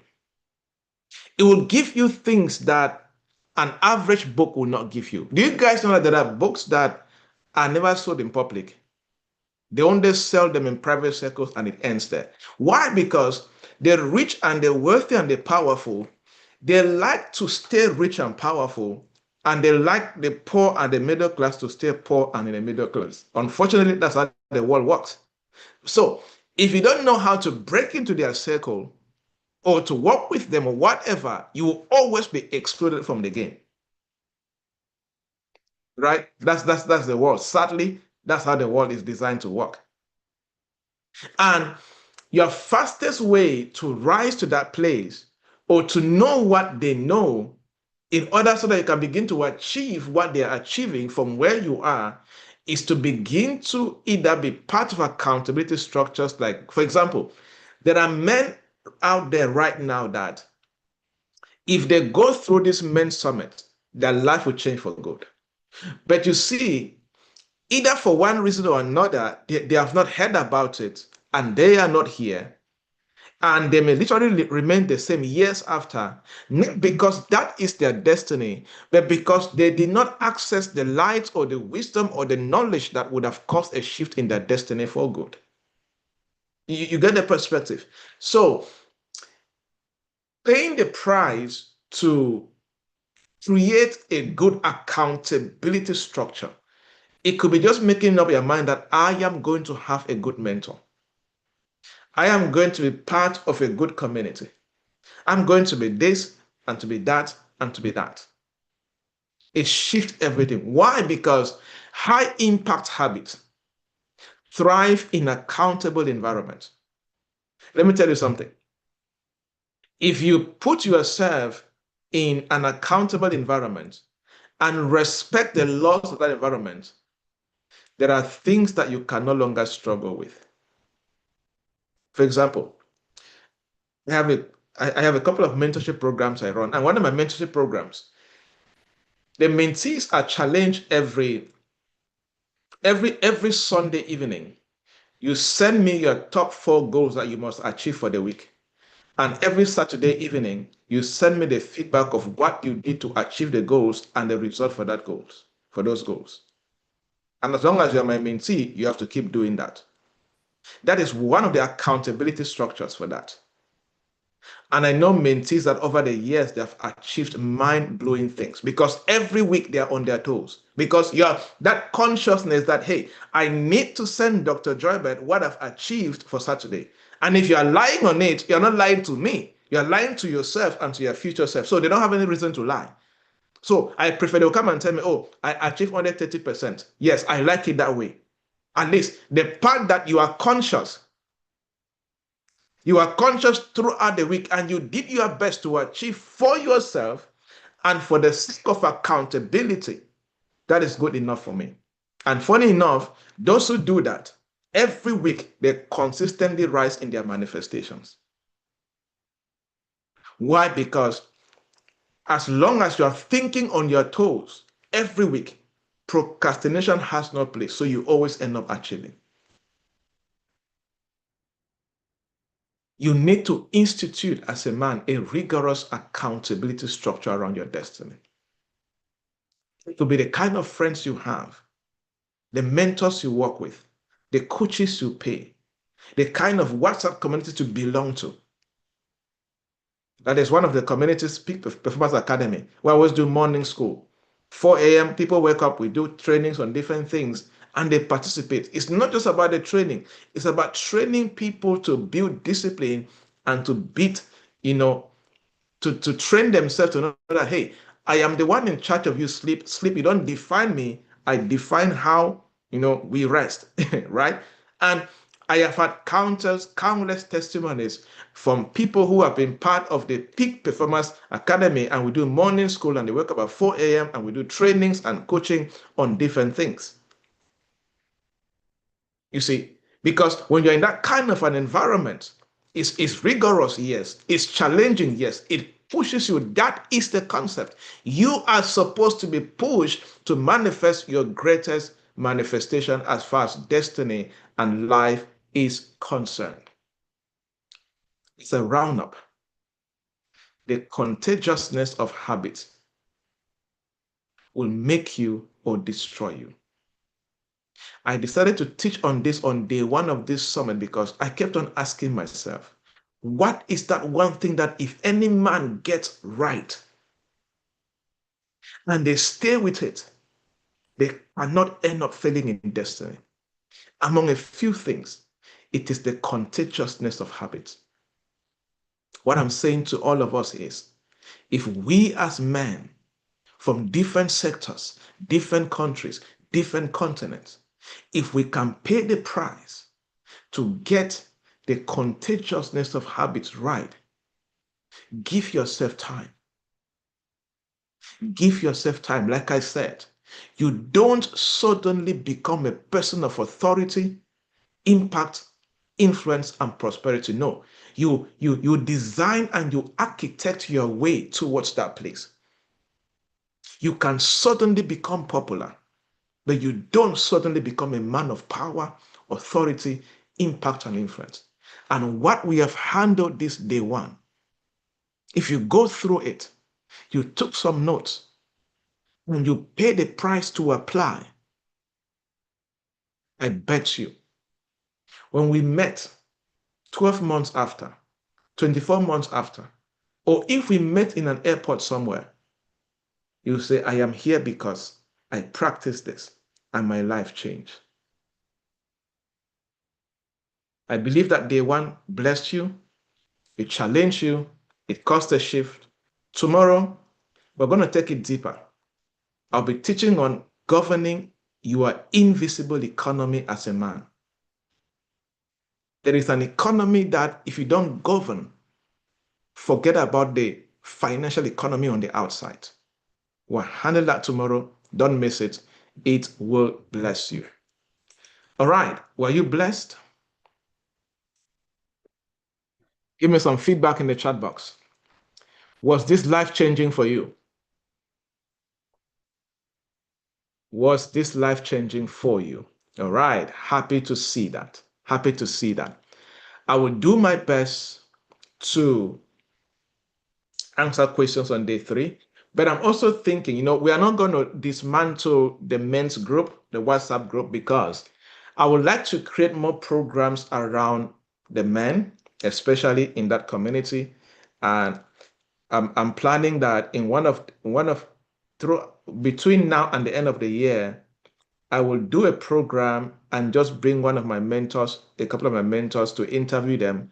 It will give you things that an average book will not give you. Do you guys know that there are books that are never sold in public? They only sell them in private circles and it ends there. Why? Because the rich and the wealthy and the powerful, they like to stay rich and powerful, and they like the poor and the middle class to stay poor and in the middle class. Unfortunately, that's how the world works. So if you don't know how to break into their circle or to work with them or whatever, you will always be excluded from the game. Right? That's the world. Sadly, that's how the world is designed to work. And your fastest way to rise to that place or to know what they know in order so that you can begin to achieve what they are achieving from where you are is to begin to either be part of accountability structures. Like, for example, there are men out there right now that if they go through this men's summit, their life will change for good. But you see, either for one reason or another, they have not heard about it and they are not here. And they may literally remain the same years after, not because that is their destiny, but because they did not access the light or the wisdom or the knowledge that would have caused a shift in their destiny for good. You get the perspective. So, paying the price to create a good accountability structure, it could be just making up your mind that I am going to have a good mentor. I am going to be part of a good community. I'm going to be this and to be that and to be that. It shifts everything. Why? Because high impact habits thrive in accountable environments. Let me tell you something. If you put yourself in an accountable environment and respect the laws of that environment, there are things that you can no longer struggle with. For example, I have a I have a couple of mentorship programs I run, and one of my mentorship programs, the mentees are challenged every Sunday evening. You send me your top 4 goals that you must achieve for the week. And every Saturday evening, you send me the feedback of what you did to achieve the goals and the result for those goals. And as long as you're my mentee, you have to keep doing that. That is one of the accountability structures for that. And I know mentees that over the years they have achieved mind-blowing things because every week they are on their toes. Because you are that consciousness that, hey, I need to send Dr. Joybert what I've achieved for Saturday. And if you are lying on it, you're not lying to me. You're lying to yourself and to your future self. So they don't have any reason to lie. So I prefer they'll come and tell me, oh, I achieved 130%. Yes, I like it that way. At least the part that you are conscious throughout the week and you did your best to achieve for yourself and for the sake of accountability. That is good enough for me. And funny enough, those who do that, every week they consistently rise in their manifestations. Why? Because as long as you are thinking on your toes every week, procrastination has no place. So you always end up achieving. You need to institute as a man a rigorous accountability structure around your destiny. To be the kind of friends you have, the mentors you work with, the coaches you pay, the kind of WhatsApp community to belong to. That is one of the communities, Peak Performance Academy, where I always do morning school. 4 a.m., people wake up, we do trainings on different things, and they participate. It's not just about the training, it's about training people to build discipline and to beat, you know, to train themselves to know that, hey, I am the one in charge of you sleep. Sleep, you don't define me. I define how, we rest, right? And I have had countless testimonies from people who have been part of the Peak Performance Academy, and we do morning school and they wake up at 4 a.m. and we do trainings and coaching on different things. You see, because when you're in that kind of an environment, it's rigorous, yes. It's challenging, yes. It pushes you. That is the concept. You are supposed to be pushed to manifest your greatest manifestation as far as destiny and life is concerned. It's a roundup. The contagiousness of habits will make you or destroy you. I decided to teach on this on day one of this summit because I kept on asking myself, what is that one thing that if any man gets right and they stay with it, they cannot end up failing in destiny? Among a few things, it is the contagiousness of habits. What I'm saying to all of us is, if we as men from different sectors, different countries, different continents, if we can pay the price to get the contagiousness of habits right, give yourself time. Give yourself time. Like I said, you don't suddenly become a person of authority, impact, influence, and prosperity. No, you design and you architect your way towards that place. You can suddenly become popular, but you don't suddenly become a man of power, authority, impact, and influence. And what we have handled this day one, if you go through it, you took some notes, and you pay the price to apply, I bet you, when we met 12 months after, 24 months after, or if we met in an airport somewhere, you say, I am here because I practiced this and my life changed. I believe that day one blessed you, it challenged you, it caused a shift. Tomorrow, we're going to take it deeper. I'll be teaching on governing your invisible economy as a man. There is an economy that if you don't govern, forget about the financial economy on the outside. We'll handle that tomorrow. Don't miss it. It will bless you. All right. Were you blessed? Give me some feedback in the chat box. Was this life changing for you? Was this life changing for you? All right. Happy to see that. Happy to see that. I will do my best to answer questions on day 3. But I'm also thinking, we are not going to dismantle the men's group, the WhatsApp group, because I would like to create more programs around the men, especially in that community. And I'm planning that in one of through between now and the end of the year, I will do a program and just bring one of my mentors, a couple of my mentors, to interview them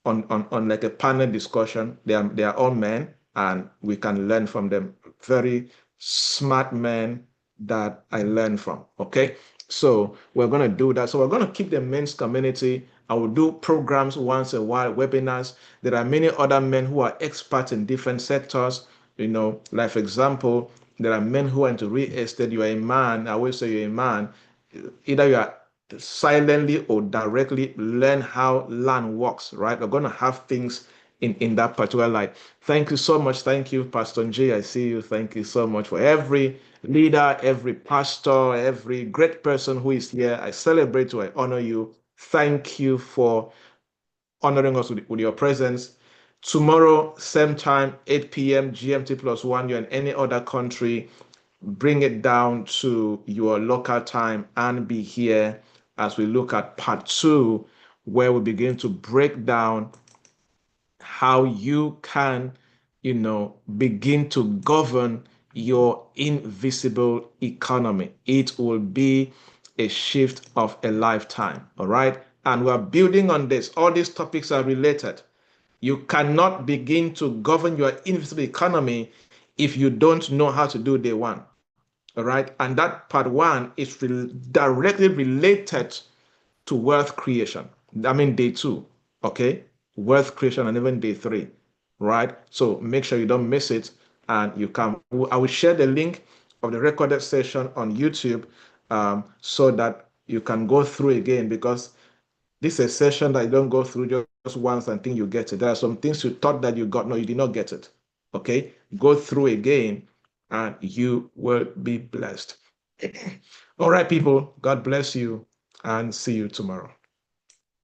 on like a panel discussion. They are all men, and we can learn from them. Very smart men that I learn from. Okay, so we're gonna do that. So we're gonna keep the men's community. I will do programs once in a while, webinars. There are many other men who are experts in different sectors. Like for example, there are men who are into real estate. You are a man. I will say you're a man. Either you are silently or directly learn how land works, right? We're going to have things in that particular light. Thank you so much. Thank you, Pastor J. I see you. Thank you so much for every leader, every pastor, every great person who is here. I celebrate you. I honor you. Thank you for honoring us with your presence. Tomorrow, same time, 8 p.m. GMT plus one. You're in any other country, bring it down to your local time and be here as we look at part two, where we begin to break down how you can, begin to govern your invisible economy. It will be a shift of a lifetime. All right. And we're building on this. All these topics are related. You cannot begin to govern your invisible economy if you don't know how to do day one. All right. And that part one is directly related to wealth creation. I mean, day two. Okay. Wealth creation and even day three. Right. So make sure you don't miss it. And I will share the link of the recorded session on YouTube, so that you can go through again, because this is a session that you don't go through just once and think you get it. There are some things you thought that you got. No, you did not get it. Okay. Go through again and you will be blessed. All right, people. God bless you and see you tomorrow.